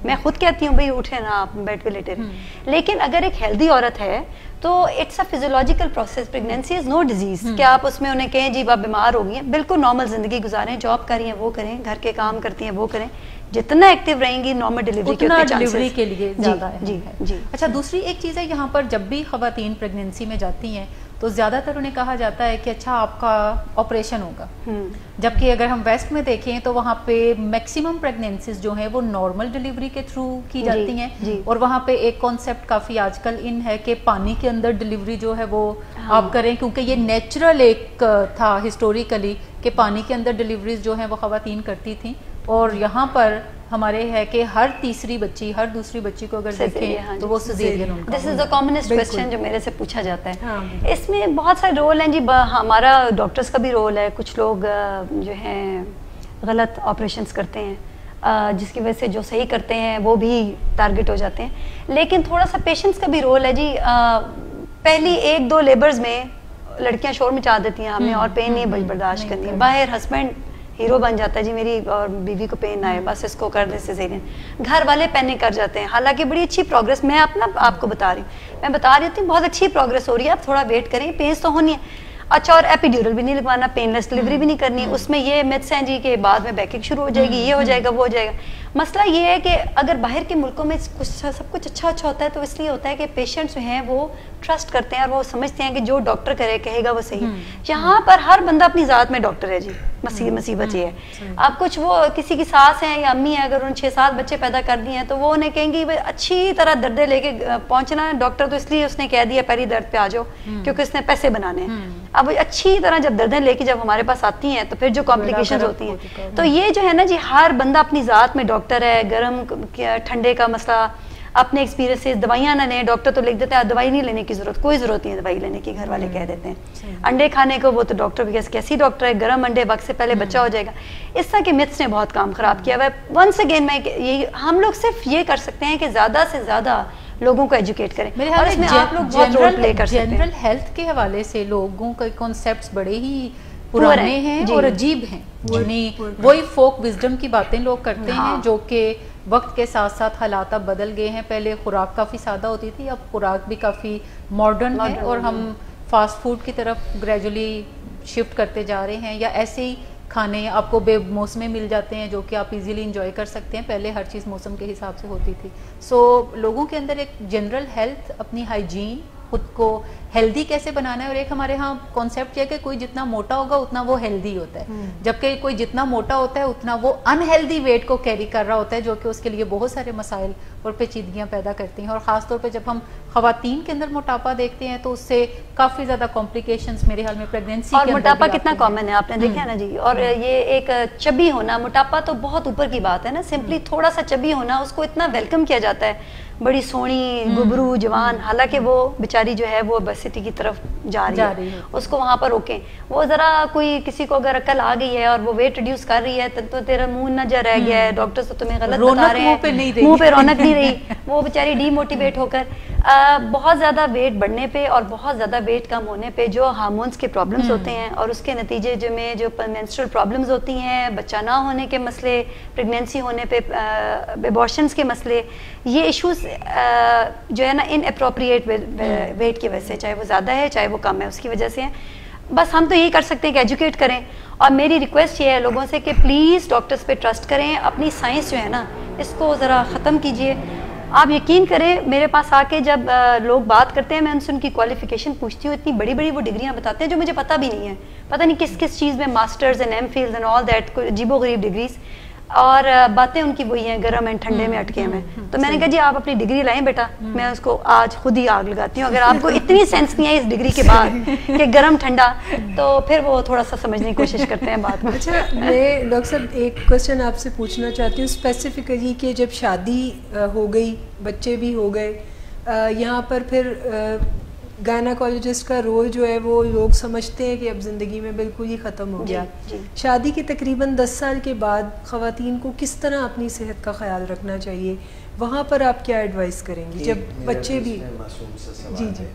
میں خود کہتی ہوں بھائی اٹھے نا آپ بیڈ پہ لیٹے رہے, لیکن اگر ایک ہیلدی عورت ہے تو it's a physiological process. Pregnancy is no disease کہ آپ اس میں انہیں کہیں جی آپ بیمار ہو گئی ہیں. بالکل نارمل زندگی گزاریں, جاب کر رہی ہیں وہ کریں, گھر کے کام کرتی ہیں وہ کریں, جتنا ایکٹیو رہیں گی نارمل ڈیلیوری کے لیے زیادہ ہے. جی. اچھا, دوسری ایک چیز ہے یہاں پر جب بھی خواتین پریگنینسی میں جاتی ہیں تو زیادہ تر انہیں کہا جاتا ہے کہ اچھا آپ کا آپریشن ہوگا, جبکہ اگر ہم ویسٹ میں دیکھیں تو وہاں پہ میکسیمم پریگنینسیز جو ہیں وہ نارمل ڈیلیوری کے تھرو کی جاتی ہیں. اور وہاں پہ ایک کانسیپٹ کافی آج کل ان ہے کہ پانی کے اندر ڈیلیوری جو ہے وہ آپ کریں, کیونکہ یہ نیچرل ایک تھا ہسٹوریکلی کہ پانی کے اندر ڈیلیوریز جو ہیں وہ خواتین کرتی تھیں. اور یہاں پر ہمارے ہے کہ ہر تیسری بچی, ہر دوسری بچی کو اگر دیکھیں تو وہ سیزیرین ان کا. دس از دا کامنسٹ کوسچن جو میرے سے پوچھا جاتا ہے. اس میں بہت سارے رول ہیں جی, ہمارا ڈاکٹرز کا بھی رول ہے. کچھ لوگ جو ہیں غلط آپریشنس کرتے ہیں جس کی وجہ سے جو صحیح کرتے ہیں وہ بھی ٹارگٹ ہو جاتے ہیں. لیکن تھوڑا سا پیشنٹس کا بھی رول ہے جی. پہلی 1-2 لیبرز میں لڑکیاں شور مچا دیتی ہیں ہمیں اور پین نہیں برداشت کرنی ہے. باہر ہسبینڈ ہیرو بن جاتا ہے جی, میری اور بیوی کو پین آئے بس اس کو کر دے سیزیرین. گھر والے پینک کر جاتے ہیں. حالانکہ بڑی اچھی پروگرس میں آپ کو بتا رہی ہوں, بہت اچھی پروگرس ہو رہی ہے. آپ تھوڑا ویٹ کریں, پینس تو ہونی ہے. اچھا, اور ایپیڈیورل بھی نہیں لگوانا, پین لیس ڈلیوری بھی نہیں کرنی. اس میں یہ میتھس ہیں جی کہ بعد میں بیکنگ شروع ہو جائے گی, یہ ہو جائے گا, وہ ہو جائے گا. مسئلہ یہ ہے کہ اگر باہر کے ملکوں میں سب کچھ اچھا ہوتا ہے تو اس لیے ہوتا ہے کہ پیشنٹس جو ہیں وہ ٹرسٹ کرتے ہیں اور وہ سمجھتے ہیں کہ جو ڈاکٹر کہے گا وہ صحیح. یہاں پر ہر بندہ اپنی ذات میں ڈاکٹر ہے جی. مصیبت یہ ہے. اب کچھ وہ کسی کی ساس ہیں یا امی ہیں, اگر انہوں نے 6-7 بچے پیدا کر دیے ہیں تو وہ انہیں کہیں گی اچھی طرح دردے لے کے پہنچنا ہے ڈاکٹر, تو اس لیے اس نے کہہ دیا پہلی درد پہ آ جاؤ کیونکہ اس نے پیسے بنانے ہیں. اب اچھی طرح جب دردیں لے کے جب ہمارے پاس آتی ہیں تو پھر جو کمپلیکیشنز ہوتی ہیں, تو یہ جو ہے نا جی, ہر بندہ اپنی ذات میں ڈاکٹر ہے. گرم ٹھنڈے کا مسئلہ اپنے ایکسپیرینس سے, دوائیاں نہ لیں. ڈاکٹر تو لکھ دیتے ہیں دوائی نہیں لینے کی ضرورت, کوئی ضرورت نہیں ہے دوائی لینے کی, گھر والے کہہ دیتے ہیں. انڈے کھانے کو وہ تو ڈاکٹر کیسی ڈاکٹر ہے, گرم انڈے وقت سے پہلے بچہ ہو جائے گا. اس طرح کے متس نے بہت کام خراب کیا ہوا ہے. ونس اگین ہم لوگ صرف یہ کر سکتے ہیں کہ زیادہ سے زیادہ لوگوں کو ایجوکیٹ کریں. اور اس میں آپ لوگ بہت رول پلے کر سکتے ہیں. جنرل ہیلتھ کے حوالے سے لوگوں کے کانسیپٹس بڑے ہی پرانے ہیں اور عجیب ہیں. یعنی وہی فوک وزڈم کی باتیں لوگ کرتے ہیں جو کہ وقت کے ساتھ ساتھ حالات اب بدل گئے ہیں. پہلے خوراک کافی سادہ ہوتی تھی, اب خوراک بھی کافی ماڈرن ہے اور ہم فاسٹ فوڈ کی طرف گریجولی شفٹ کرتے جا رہے ہیں. یا ایسے ہی کھانے آپ کو بے موسمیں مل جاتے ہیں جو کہ آپ ایزیلی انجوائے کر سکتے ہیں. پہلے ہر چیز موسم کے حساب سے ہوتی تھی. سو لوگوں کے اندر ایک جنرل ہیلتھ, اپنی ہائیجین, خود کو ہیلدی کیسے بنانا ہے. اور ایک ہمارے ہاں کانسیپٹ یہ کہ کوئی جتنا موٹا ہوگا اتنا وہ ہیلدی ہوتا ہے, جبکہ کوئی جتنا موٹا ہوتا ہے اتنا وہ انہیلدی ویٹ کو کیری کر رہا ہوتا ہے, جو کہ اس کے لیے بہت سارے مسائل اور پیچیدگیاں پیدا کرتی ہیں. اور خاص طور پہ جب ہم خواتین کے اندر موٹاپا دیکھتے ہیں تو اس سے کافی زیادہ کمپلیکیشنز میرے خیال میں پریگنینسی اور موٹاپا کتنا کامن ہے, آپ نے دیکھا ہے نا جی. اور یہ ایک چبی ہونا, موٹاپا تو بہت اوپر کی بات ہے نا, سمپلی تھوڑا سا چبی ہونا اس کو اتنا ویلکم کیا جاتا ہے, بڑی سونی گبرو جوان, حالانکہ وہ بیچاری جو ہے وہ اوبیسٹی کی طرف جا رہی ہے. اس کو وہاں پر روکیں. وہ ذرا کوئی کسی کو اگر عقل آ گئی ہے اور وہ ویٹ ریڈیوس کر رہی ہے تو تیرا منہ نہ جا رہ گیا ہے, ڈاکٹر تو تمہیں غلط بتا رہے ہیں, منہ پہ رونق نہیں رہی, وہ بیچاری ڈی موٹیویٹ ہو کر بہت زیادہ ویٹ بڑھنے پہ اور بہت زیادہ ویٹ کم ہونے پہ جو ہارمونس کے پرابلمس ہوتے ہیں اور اس کے نتیجے میں جو مینسٹرل پرابلمس ہوتی ہیں, بچہ نہ ہونے کے مسئلے, پریگنینسی ہونے پہ ایبارشنس کے مسئلے, یہ ایشوز جو ہے نا ان اپروپریٹ ویٹ کی وجہ سے, چاہے وہ زیادہ ہے چاہے وہ کم ہے, اس کی وجہ سے ہیں. بس ہم تو یہی کر سکتے ہیں کہ ایجوکیٹ کریں. اور میری ریکویسٹ یہ ہے لوگوں سے کہ پلیز ڈاکٹرز پہ ٹرسٹ کریں, اپنی سائنس جو ہے نا اس کو ذرا ختم کیجئے. آپ یقین کریں میرے پاس آ کے جب لوگ بات کرتے ہیں میں ان سے ان کی کوالیفیکیشن پوچھتی ہوں, اتنی بڑی بڑی وہ ڈگریاں بتاتے ہیں جو مجھے پتہ بھی نہیں ہے, پتہ نہیں کس کس چیز میں masters and M Phils and all that, کوئی عجیب و غریب ڈگریز, اور باتیں ان کی وہی ہیں گرم اینڈ ٹھنڈے میں اٹکے میں. تو میں نے کہا جی آپ اپنی ڈگری لائیں بیٹا, میں اس کو آج خود ہی آگ لگاتی ہوں. اگر آپ کو اتنی سینس نہیں ہے اس ڈگری کے بعد کہ گرم ٹھنڈا, تو پھر وہ تھوڑا سا سمجھنے کی کوشش کرتے ہیں بعد میں. اچھا, میں ڈاکٹر صاحب ایک کوشچن آپ سے پوچھنا چاہتی ہوں اسپیسیفکلی کہ جب شادی ہو گئی, بچے بھی ہو گئے, یہاں پر پھر گائناکالوجسٹ کا رول جو ہے وہ لوگ سمجھتے ہیں کہ اب زندگی میں بالکل ہی ختم ہو گیا. شادی کے تقریباً 10 سال کے بعد خواتین کو کس طرح اپنی صحت کا خیال رکھنا چاہیے, وہاں پر آپ کیا ایڈوائز کریں گی جب بچے بھی؟ جی جی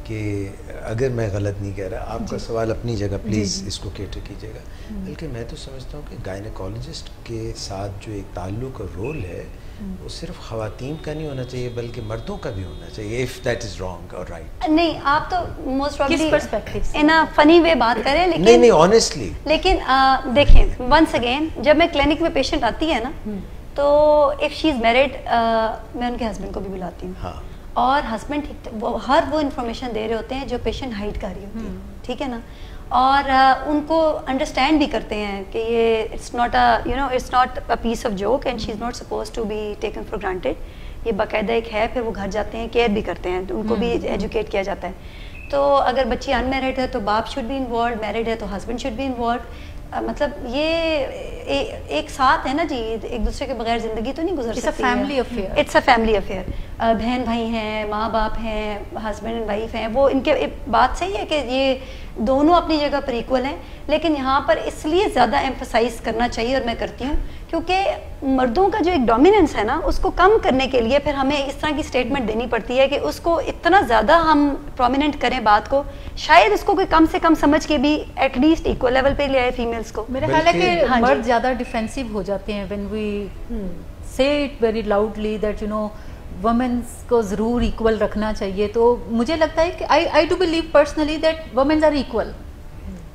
کہ اگر میں غلط نہیں کہہ رہا، آپ کا سوال اپنی جگہ پلیز اس کو کیٹر کیجیے گا، بلکہ میں تو سمجھتا ہوں کہ گائنیکالوجسٹ کے ساتھ جو ایک تعلق اور رول ہے وہ صرف خواتین کا نہیں ہونا چاہیے بلکہ مردوں کا بھی ہونا چاہیے، if that is wrong or right. نہیں آپ تو موسٹ کس پروبیبلی پرسپیکٹو سے ان فنی وے بات کریں، لیکن نہیں آنیسٹلی، لیکن دیکھیں ونس اگین جب میں کلینک میں پیشنٹ آتی ہے نا تو اف شی از میرڈ میں ان کے ہسبینڈ کو بھی بلاتی ہوں، ہاں، اور ہسبینڈ ہر وہ انفارمیشن دے رہے ہوتے ہیں جو پیشنٹ ہائڈ کر رہی ہوتی ہے، ٹھیک ہے نا، اور ان کو انڈرسٹینڈ بھی کرتے ہیں کہ یہ it's not it's not a piece of joke and she is not suppose to be taken for granted, یہ باقاعدہ ایک ہے، پھر وہ گھر جاتے ہیں کیئر بھی کرتے ہیں، ان کو بھی ایجوکیٹ کیا جاتا ہے. تو اگر بچی ان میرڈ ہے تو باپ شوڈ بی انوالوڈ، میرڈ ہے تو ہسبینڈ شوڈ بی انوالوڈ. مطلب یہ ایک ساتھ ہے نا جی، ایک دوسرے کے بغیر زندگی تو نہیں گزر سکتی، اٹس اے فیملی افیئر. بہن بھائی ہیں، ماں باپ ہیں، ہسبینڈ اینڈ وائف ہیں، وہ ان کے بات صحیح ہے کہ یہ دونوں اپنی جگہ پر ایکول ہیں، لیکن یہاں پر اس لیے زیادہ ایمفسائز کرنا چاہیے اور میں کرتی ہوں کیونکہ مردوں کا جو ایک ڈومیننس ہے نا اس کو کم کرنے کے لیے پھر ہمیں اس طرح کی اسٹیٹمنٹ دینی پڑتی ہے کہ اس کو اتنا زیادہ ہم پرومیننٹ کریں بات کو، شاید اس کو کوئی کم سے کم سمجھ کے بھی ایٹ لیسٹ ایکول لیول پہ لے آئے فیمیلس کو. میرا خیال ہے کہ مرد زیادہ ڈیفینسو ہو جاتے ہیں when we say it very loudly that you know womens کو ضرور ایکول رکھنا چاہیے. تو مجھے لگتا ہے کہ I do believe personally that women are equal,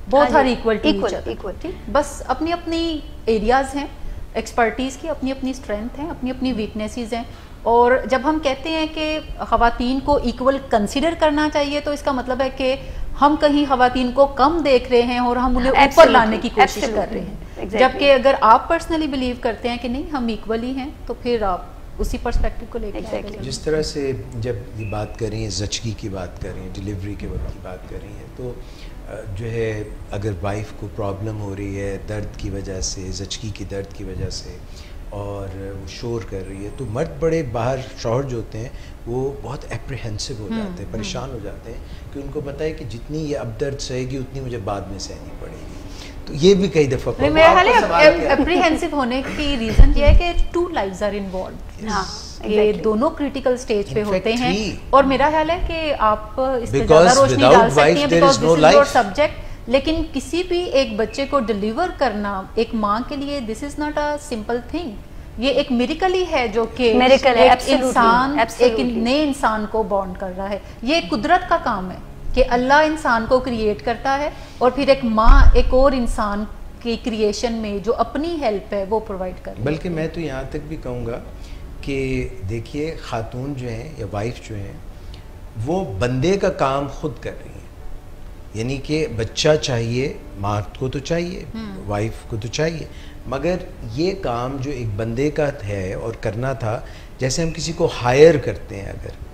both are equal to each other. بس اپنی اپنی ایریاز ہیں ایکسپرٹیز کی، اپنی اپنی اسٹرینتھ ہیں، اپنی اپنی ویکنیسز ہیں. اور جب ہم کہتے ہیں کہ خواتین کو ایکول کنسیڈر کرنا چاہیے تو اس کا مطلب ہے کہ ہم کہیں خواتین کو کم دیکھ رہے ہیں اور ہم انہیں اوپر لانے کی کوشش کر رہے ہیں. جبکہ اگر آپ پرسنلی بلیو کرتے ہیں کہ نہیں ہم ایکول ہی ہیں تو پھر آپ اسی پرسپیکٹو کو لے کے جس طرح سے جب یہ بات کر رہی ہیں زچگی کی بات کر رہی ہیں، ڈیلیوری کے وقت کی بات کر رہی ہیں، تو جو ہے اگر وائف کو پرابلم ہو رہی ہے درد کی وجہ سے، زچگی کی درد کی وجہ سے، اور وہ شور کر رہی ہے، تو مرد بڑے باہر شوہر جو ہوتے ہیں وہ بہت اپریہنسو ہو جاتے ہیں، پریشان ہو جاتے ہیں کہ ان کو پتہ ہے کہ جتنی یہ اب درد سہے گی اتنی مجھے بعد میں سہنی پڑے گی. تو یہ بھی کئی دفعہ میرا خیال ہے اپریہنسو ہونے کی ریزن یہ ہے کہ ٹو لائفز آر انوالوڈ، یہ دونوں کریٹیکل سٹیج پہ ہوتے ہیں. اور میرا خیال ہے کہ آپ اس پہ زیادہ روشنی ڈال سکتی ہیں because this is your subject. لیکن کسی بھی ایک بچے کو ڈلیور کرنا ایک ماں کے لیے this is not a simple thing. یہ ایک میریکل ہی ہے جو کہ انسان ایک نئے انسان کو بانڈ کر رہا ہے. یہ قدرت کا کام ہے کہ اللہ انسان کو کریٹ کرتا ہے اور پھر ایک ماں ایک اور انسان کی کریشن میں جو اپنی ہیلپ ہے وہ پرووائڈ کر رہی ہے. بلکہ میں تو یہاں تک بھی کہوں گا کہ دیکھیے خاتون جو ہیں یا وائف جو ہیں وہ بندے کا کام خود کر رہی ہیں. یعنی کہ بچہ چاہیے، ماں کو تو چاہیے، وائف کو تو چاہیے، مگر یہ کام جو ایک بندے کا ہے اور کرنا تھا، جیسے ہم کسی کو ہائر کرتے ہیں اگر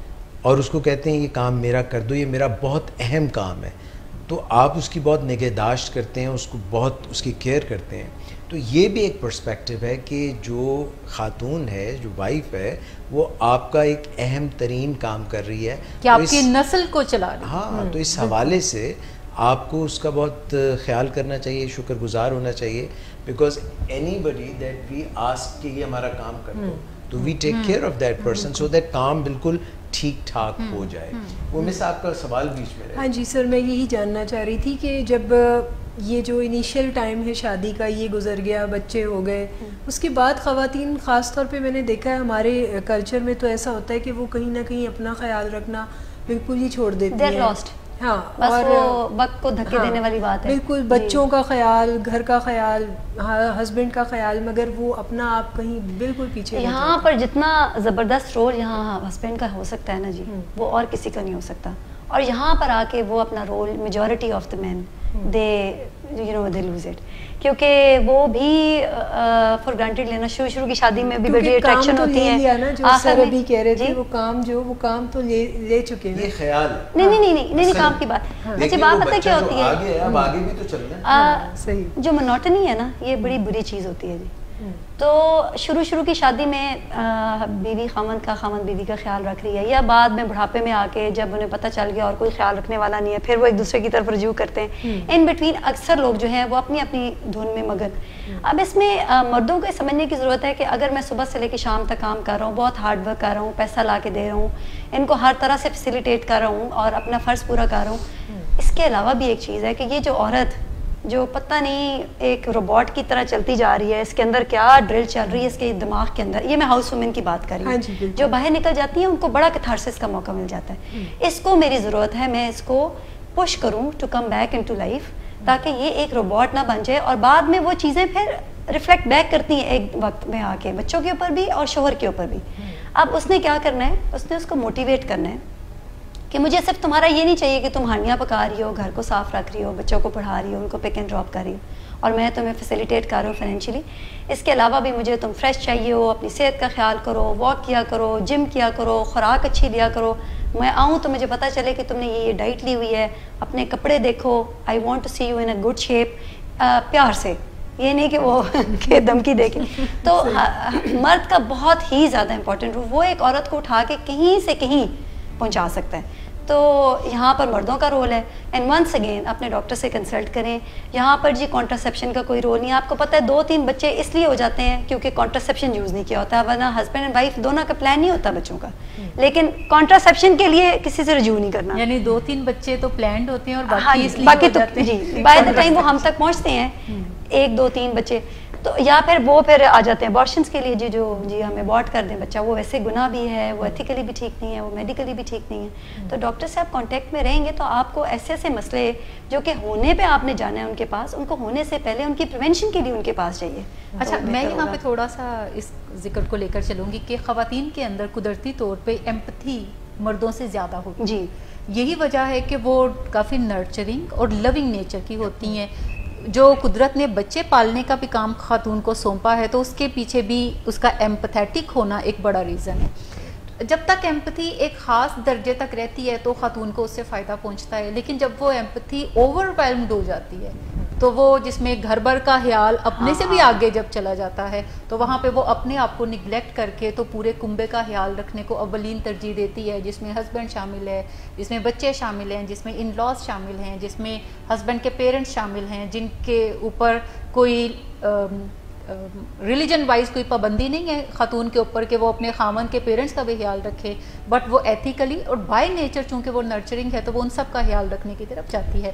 اور اس کو کہتے ہیں یہ کام میرا کر دو، یہ میرا بہت اہم کام ہے، تو آپ اس کی بہت نگہداشت کرتے ہیں، اس کو بہت اس کی کیئر کرتے ہیں. تو یہ بھی ایک پرسپیکٹیو ہے کہ جو خاتون ہے، جو وائف ہے، وہ آپ کا ایک اہم ترین کام کر رہی ہے کہ آپ کی نسل کو چلا رہی ہے. ہاں، تو اس حوالے سے آپ کو اس کا بہت خیال کرنا چاہیے، شکر گزار ہونا چاہیے. Because anybody that we ask کہ یہ ہمارا کام کر دو تو we take care of that person so that کام بالکل ٹھیک ٹھاک ہو جائے. وہ مس آپ کا سوال بیچ میں رہے. ہاں جی سر، میں یہی جاننا چاہ رہی تھی کہ جب یہ جو انیشیل ٹائم ہے شادی کا یہ گزر گیا، بچے ہو گئے، اس کے بعد خواتین خاص طور پہ میں نے دیکھا ہے ہمارے کلچر میں تو ایسا ہوتا ہے کہ وہ کہیں نہ کہیں اپنا خیال رکھنا بالکل ہی چھوڑ دیتی ہیں. ہاں، اور وقت کو دھکے دینے والی بات ہے. بالکل بچوں کا خیال، گھر کا خیال، ہسبینڈ کا خیال، مگر وہ اپنا آپ کہیں بالکل پیچھے. یہاں پر جتنا زبردست رول یہاں ہسبینڈ کا ہو سکتا ہے نا جی، وہ اور کسی کا نہیں ہو سکتا. اور یہاں پر آ کے وہ اپنا role majority of the men they lose it, کیونکہ وہ بھی فار گرانٹیڈ لینا شروع کی شادی میں بھی بڑی اٹریکشن ہوتی ہے. جو سر ابھی کہہ رہے تھے وہ کام تو لے چکے ہیں. یہ خیال نہیں کام کی بات. اچھا بات پتہ کیا ہوتی ہے، اب آگے بھی تو چلنا ہے. جو منوٹنی ہے نا، یہ بڑی بری چیز ہوتی ہے جی. تو شروع کی شادی میں بیوی خاوند بیوی کا خیال رکھ رہی ہے، یا بعد میں بڑھاپے میں آ کے جب انہیں پتہ چل گیا اور کوئی خیال رکھنے والا نہیں ہے، پھر وہ ایک دوسرے کی طرف رجوع کرتے ہیں. ان بٹوین اکثر لوگ جو ہیں وہ اپنی اپنی دھن میں مگن. اب اس میں مردوں کو سمجھنے کی ضرورت ہے کہ اگر میں صبح سے لے کے شام تک کام کر رہا ہوں، بہت ہارڈ ورک کر رہا ہوں، پیسہ لا کے دے رہا ہوں، ان کو ہر طرح سے فیسیلیٹیٹ کر رہا ہوں اور اپنا فرض پورا کر رہا ہوں، اس کے علاوہ بھی ایک چیز ہے کہ یہ جو عورت جو پتہ نہیں ایک روبوٹ کی طرح چلتی جا رہی ہے، اس کے اندر کیا ڈرل چل رہی ہے اس کے دماغ کے اندر، یہ میں ہاؤس وومن کی بات کر رہی ہوں، جو باہر نکل جاتی ہیں ان کو بڑا کیتھارسس کا موقع مل جاتا ہے. اس کو میری ضرورت ہے میں اس کو پش کروں to come back into life, تاکہ یہ ایک روبوٹ نہ بن جائے اور بعد میں وہ چیزیں پھر ریفلیکٹ بیک کرتی ہیں ایک وقت میں آ کے بچوں کے اوپر بھی اور شوہر کے اوپر بھی. اب اس نے کیا کرنا ہے، اس نے اس کو موٹیویٹ کرنا ہے کہ مجھے صرف تمہارا یہ نہیں چاہیے کہ تم ہانڈیاں پکا رہی ہو، گھر کو صاف رکھ رہی ہو، بچوں کو پڑھا رہی ہو، ان کو پک اینڈ ڈراپ کر رہی ہو اور میں تمہیں فیسیلیٹیٹ کر رہا ہوں فائنینشلی. اس کے علاوہ بھی مجھے تم فریش چاہیے ہو، اپنی صحت کا خیال کرو، واک کیا کرو، جم کیا کرو، خوراک اچھی لیا کرو، میں آؤں تو مجھے پتہ چلے کہ تم نے یہ ڈائٹ لی ہوئی ہے، اپنے کپڑے دیکھو، I want to see you in a good shape. پیار سے، یہ نہیں کہ وہ کہ دھمکی دے کے. تو مرد کا بہت ہی زیادہ امپورٹنٹ رول، وہ ایک عورت کو اٹھا کے کہیں سے کہیں پہنچا سکتا ہے. تو یہاں پر مردوں کا رول ہے. اینڈ ونس اگین اپنے ڈاکٹر سے کنسلٹ کریں. یہاں پر جی کانٹراسیپشن کا کوئی رول نہیں ہے. آپ کو پتہ ہے 2-3 بچے اس لیے ہو جاتے ہیں کیونکہ کانٹراسیپشن یوز نہیں کیا ہوتا، ورنہ ہسبینڈ اینڈ وائف دونوں کا پلان نہیں ہوتا بچوں کا، لیکن کانٹراسیپشن کے لیے کسی سے رجوع نہیں کرنا. یعنی 2-3 بچے تو پلانڈ ہوتے ہیں اور باقی تو جی بائی دا ٹائم وہ ہم تک پہنچتے ہیں 1-2-3 بچے تو یا پھر وہ پھر آ جاتے ہیں ابارشنس کے لیے، جی ہم ابارٹ کر دیں بچہ، وہ ویسے گناہ بھی ہے، وہ ایتھیکلی بھی ٹھیک نہیں ہے، وہ میڈیکلی بھی ٹھیک نہیں ہے. تو ڈاکٹر سے آپ کانٹیکٹ میں رہیں گے تو آپ کو ایسے ایسے مسئلے جو کہ ہونے پہ آپ نے جانا ہے ان کے پاس، ان کو ہونے سے پہلے ان کی پریونشن کے لیے ان کے پاس جائیے. اچھا، میں یہاں پہ تھوڑا سا اس ذکر کو لے کر چلوں گی کہ خواتین کے اندر قدرتی طور پہ ایمپتھی مردوں سے زیادہ ہوتی جی. یہی وجہ ہے کہ وہ کافی نرچرنگ اور لونگ نیچر کی ہوتی ہیں. جو قدرت نے بچے پالنے کا بھی کام خاتون کو سونپا ہے تو اس کے پیچھے بھی اس کا ایمپتھیٹک ہونا ایک بڑا ریزن ہے. جب تک ایمپتھی ایک خاص درجے تک رہتی ہے تو خاتون کو اس سے فائدہ پہنچتا ہے، لیکن جب وہ ایمپتھی اوور ویلمڈ ہو جاتی ہے تو وہ جس میں گھر بھر کا خیال اپنے سے بھی آگے جب چلا جاتا ہے تو وہاں پہ وہ اپنے آپ کو نگلیکٹ کر کے تو پورے کنبے کا خیال رکھنے کو اولین ترجیح دیتی ہے، جس میں ہسبینڈ شامل ہے، جس میں بچے شامل ہیں، جس میں ان لاز شامل ہیں، جس میں ہسبینڈ کے پیرنٹس شامل ہیں، جن کے اوپر کوئی ریلیجن وائز کوئی پابندی نہیں ہے خاتون کے اوپر کہ وہ اپنے خامن کے پیرنٹس کا بھی خیال رکھے، بٹ وہ ایتھیکلی اور بائی نیچر چونکہ وہ نرچرنگ ہے تو وہ ان سب کا خیال رکھنے کی طرف جاتی ہے.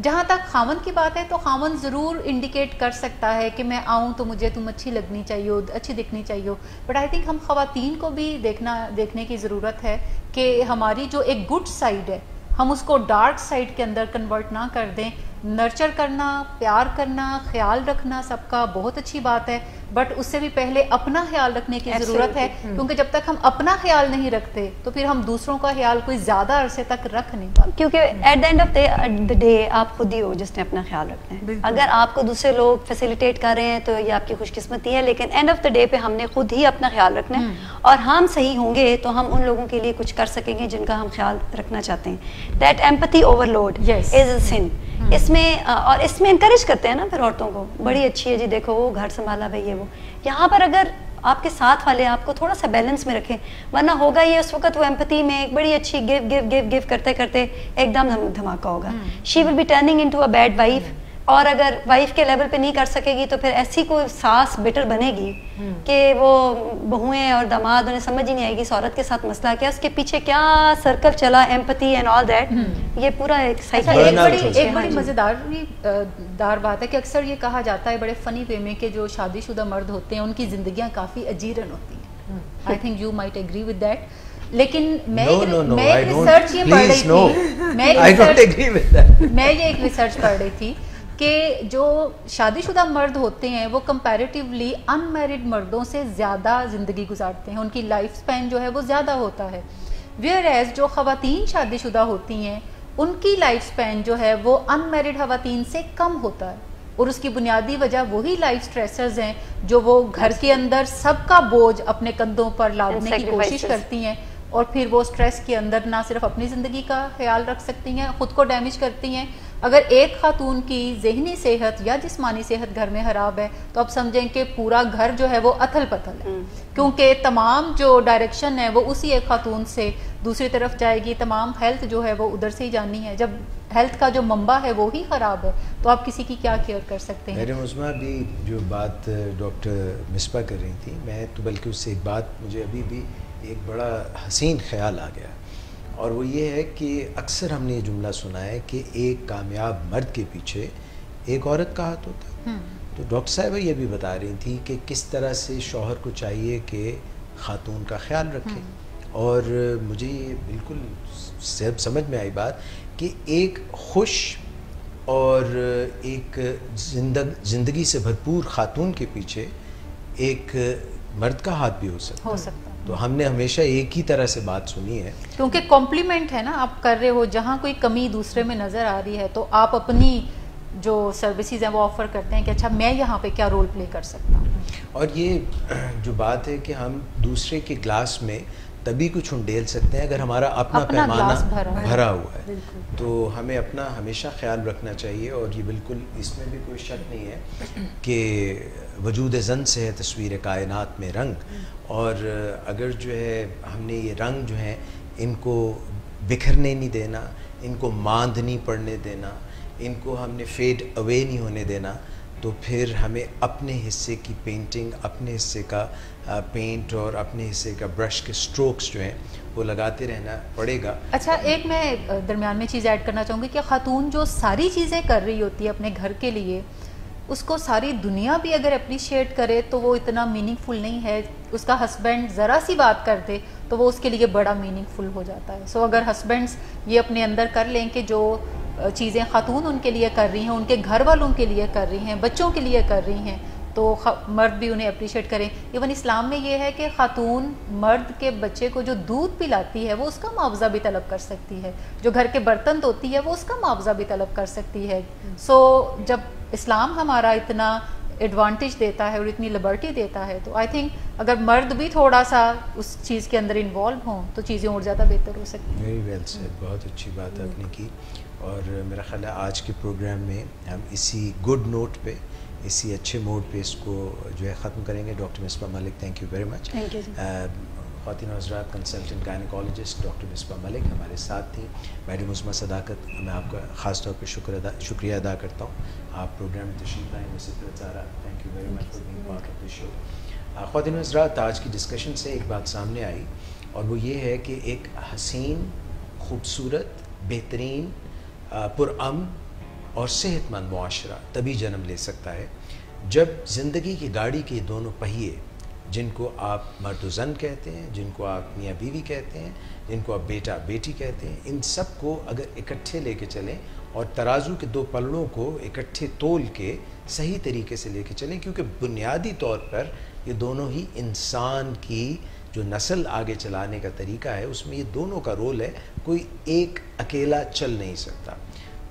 جہاں تک خامن کی بات ہے تو خامن ضرور انڈیکیٹ کر سکتا ہے کہ میں آؤں تو مجھے تم اچھی لگنی چاہیے، اچھی دکھنی چاہیے، بٹ آئی تھنک ہم خواتین کو بھی دیکھنے کی ضرورت ہے کہ ہماری جو ایک گڈ سائڈ ہے ہم اس کو ڈارک سائڈ کے اندر کنورٹ نہ کر دیں. نرچر کرنا، پیار کرنا، خیال رکھنا سب کا بہت اچھی بات ہے، بٹ اس سے بھی پہلے اپنا خیال رکھنے کی ضرورت ہے، کیونکہ جب تک ہم اپنا خیال نہیں رکھتے تو پھر ہم دوسروں کا خیال کوئی زیادہ عرصے تک رکھ نہیں پاتے، کیونکہ at the end of the day آپ خود ہی ہو جس نے اپنا خیال رکھنا ہے. اگر آپ کو دوسرے لوگ فیسیلیٹیٹ کر رہے ہیں تو یہ آپ کی خوش قسمتی ہے، لیکن اینڈ آف دا ڈے پہ ہم نے خود ہی اپنا خیال رکھنا ہے، اور ہم صحیح ہوں گے تو ہم ان لوگوں کے لیے کچھ کر سکیں گے جن کا ہم خیال رکھنا چاہتے ہیں. دیٹ ایمپتھی اوور لوڈ از اے سن. اس میں اور اس میں انکریج کرتے ہیں نا پھر عورتوں کو، بڑی اچھی ہے جی دیکھو وہ گھر سنبھالا بھائی وہ. یہاں پر اگر آپ کے ساتھ والے آپ کو تھوڑا سا بیلنس میں رکھیں، ورنہ ہوگا یہ اس وقت وہ ایمپتھی میں ایک بڑی اچھی گیو کرتے کرتے ایک دم دھماکہ ہوگا. She will be turning into a bad wife, اور اگر وائف کے لیول پہ نہیں کر سکے گی تو پھر ایسی کوئی ساس بٹر بنے گی کہ وہ بہویں اور داماد انہیں سمجھ ہی نہیں آئے گی اس عورت کے ساتھ مسئلہ کیا، اس کے پیچھے کیا سرکل چلا، ایمپتھی اینڈ آل دیٹ. یہ پورا ایک سائیکل. ایک بڑی مزیدار بات ہے کہ اکثر یہ کہا جاتا ہے بڑے فنی وے میں کہ جو شادی شدہ مرد ہوتے ہیں ان کی زندگیاں کافی اجیرن ہوتی ہیں. I think you might agree with that. لیکن میں ایک ریسرچ یہ پڑھ رہی تھی کہ جو شادی شدہ مرد ہوتے ہیں وہ کمپیریٹیولی ان میرڈ مردوں سے زیادہ زندگی گزارتے ہیں، ان کی لائف سپین جو ہے وہ زیادہ ہوتا ہے، ویئر ایز جو خواتین شادی شدہ ہوتی ہیں ان کی لائف سپین جو ہے وہ ان میرڈ خواتین سے کم ہوتا ہے. اور اس کی بنیادی وجہ وہی لائف سٹریسرز ہیں جو وہ گھر کے اندر سب کا بوجھ اپنے کندھوں پر لادنے کی کوشش کرتی ہیں، اور پھر وہ سٹریس کے اندر نہ صرف اپنی زندگی کا خیال رکھ سکتی ہیں، خود کو ڈیمیج کرتی ہیں، اگر ایک خاتون کی ذہنی صحت یا جسمانی صحت گھر میں خراب ہے تو آپ سمجھیں کہ پورا گھر جو ہے وہ اتھل پتھل ہے، کیونکہ تمام جو ڈائریکشن ہے وہ اسی ایک خاتون سے دوسری طرف جائے گی، تمام ہیلتھ جو ہے وہ ادھر سے ہی جانی ہے. جب ہیلتھ کا جو منبع ہے وہ ہی خراب ہے تو آپ کسی کی کیا کیئر کر سکتے ہیں. میرے عظمیٰ بھی جو بات ڈاکٹر مصباح کر رہی تھی، میں تو بلکہ اس سے ایک بات مجھے ابھی بھی ایک بڑا حسین خیال آ گیا، اور وہ یہ ہے کہ اکثر ہم نے یہ جملہ سنا ہے کہ ایک کامیاب مرد کے پیچھے ایک عورت کا ہاتھ ہوتا ہے. تو ڈاکٹر صاحبہ یہ بھی بتا رہی تھی کہ کس طرح سے شوہر کو چاہیے کہ خاتون کا خیال رکھے، اور مجھے یہ بالکل سمجھ میں آئی بات کہ ایک خوش اور ایک زندگی سے بھرپور خاتون کے پیچھے ایک مرد کا ہاتھ بھی ہو سکتا ہے. تو ہم نے ہمیشہ ایک ہی طرح سے بات سنی ہے، کیونکہ کمپلیمنٹ ہے نا آپ کر رہے ہو، جہاں کوئی کمی دوسرے میں نظر آ رہی ہے تو آپ اپنی جو سروسز ہیں وہ آفر کرتے ہیں کہ اچھا میں یہاں پہ کیا رول پلے کر سکتا ہوں. اور یہ جو بات ہے کہ ہم دوسرے کے گلاس میں تبھی کچھ انڈیل سکتے ہیں اگر ہمارا اپنا پیمانہ بھرا ہوا ہے. تو ہمیں اپنا ہمیشہ خیال رکھنا چاہیے، اور یہ بالکل اس میں بھی کوئی شک نہیں ہے کہ وجود زن سے ہے تصویر کائنات میں رنگ، اور اگر جو ہے ہم نے یہ رنگ جو ہیں ان کو بکھرنے نہیں دینا، ان کو ماند نہیں پڑنے دینا، ان کو ہم نے فیڈ اوے نہیں ہونے دینا، تو پھر ہمیں اپنے حصے کی پینٹنگ، اپنے حصے کا پینٹ اور اپنے حصے کا برش کے سٹروکس جو ہیں وہ لگاتے رہنا پڑے گا. اچھا ایک میں درمیان میں چیز ایڈ کرنا چاہوں گی کہ خاتون جو ساری چیزیں کر رہی ہوتی ہے اپنے گھر کے لیے، اس کو ساری دنیا بھی اگر اپریشیٹ کرے تو وہ اتنا میننگ فل نہیں ہے. اس کا ہسبینڈ ذرا سی بات کر دے تو وہ اس کے لیے بڑا میننگ فل ہو جاتا ہے. سو اگر ہسبینڈس یہ اپنے اندر کر لیں کہ جو چیزیں خاتون ان کے لیے کر رہی ہیں، ان کے گھر والوں کے لیے کر رہی ہیں، بچوں کے لیے کر رہی ہیں، تو مرد بھی انہیں اپریشیٹ کریں. ایون اسلام میں یہ ہے کہ خاتون مرد کے بچے کو جو دودھ پلاتی ہے وہ اس کا معاوضہ بھی طلب کر سکتی ہے، جو گھر کے برتن دھوتی ہے وہ اس کا معاوضہ بھی طلب کر سکتی ہے. سو جب اسلام ہمارا اتنا ایڈوانٹیج دیتا ہے اور اتنی لبرٹی دیتا ہے تو آئی تھنک اگر مرد بھی تھوڑا سا اس چیز کے اندر انوالو ہوں تو چیزیں اور زیادہ بہتر ہو سکتی ہیں. ویری ویل سیڈ، بہت اچھی بات آپ نے کی. اور میرا خیال ہے آج کے پروگرام میں ہم اسی گڈ نوٹ پہ، اسی اچھے موڈ پہ اس کو جو ہے ختم کریں گے. Doctor Misbah Malik, thank you very much. خواتین حضرات، consultant gynaecologist doctor Misbah Malik ہمارے ساتھ تھیں. میڈم عظمیٰ صداقت، میں آپ کا خاص طور پہ شکریہ ادا کرتا ہوں. آپ پروگرام میں تشریف لائیں. Thank you very much for being part of the show. خواتین حضرات، آج کی ڈسکشن سے ایک بات سامنے آئی، اور وہ یہ ہے کہ ایک حسین، خوبصورت، بہترین، پرامن اور صحت مند معاشرہ تبھی جنم لے سکتا ہے جب زندگی کی گاڑی کے دونوں پہیے، جن کو آپ مرد و زن کہتے ہیں، جن کو آپ میاں بیوی کہتے ہیں، جن کو آپ بیٹا بیٹی کہتے ہیں، ان سب کو اگر اکٹھے لے کے چلیں اور ترازو کے دو پلڑوں کو اکٹھے تول کے صحیح طریقے سے لے کے چلیں، کیونکہ بنیادی طور پر یہ دونوں ہی انسان کی جو نسل آگے چلانے کا طریقہ ہے اس میں یہ دونوں کا رول ہے. کوئی ایک اکیلا چل نہیں سکتا.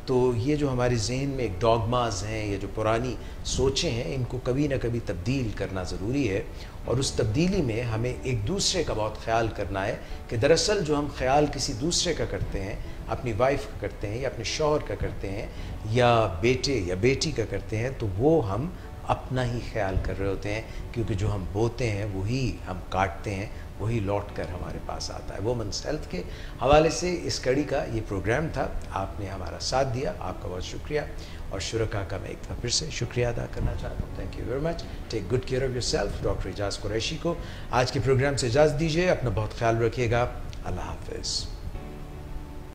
تو یہ جو ہمارے ذہن میں ایک ڈاگماز ہیں، یہ جو پرانی سوچیں ہیں، ان کو کبھی نہ کبھی تبدیل کرنا ضروری ہے. اور اس تبدیلی میں ہمیں ایک دوسرے کا بہت خیال کرنا ہے کہ دراصل جو ہم خیال کسی دوسرے کا کرتے ہیں، اپنی وائف کا کرتے ہیں یا اپنے شوہر کا کرتے ہیں یا بیٹے یا بیٹی کا کرتے ہیں، تو وہ ہم اپنا ہی خیال کر رہے ہوتے ہیں، کیونکہ جو ہم بوتے ہیں وہی ہم کاٹتے ہیں، وہی لوٹ کر ہمارے پاس آتا ہے. وومنس ہیلتھ کے حوالے سے اس کڑی کا یہ پروگرام تھا. آپ نے ہمارا ساتھ دیا، آپ کا بہت شکریہ. اور شرکا کا میں ایک دفعہ پھر سے شکریہ ادا کرنا چاہتا ہوں. Thank you very much. Take good care of yourself. Doctor Ijaz Qureshi کو آج کے پروگرام سے اجازت دیجیے. اپنا بہت خیال رکھیے گا. اللہ حافظ.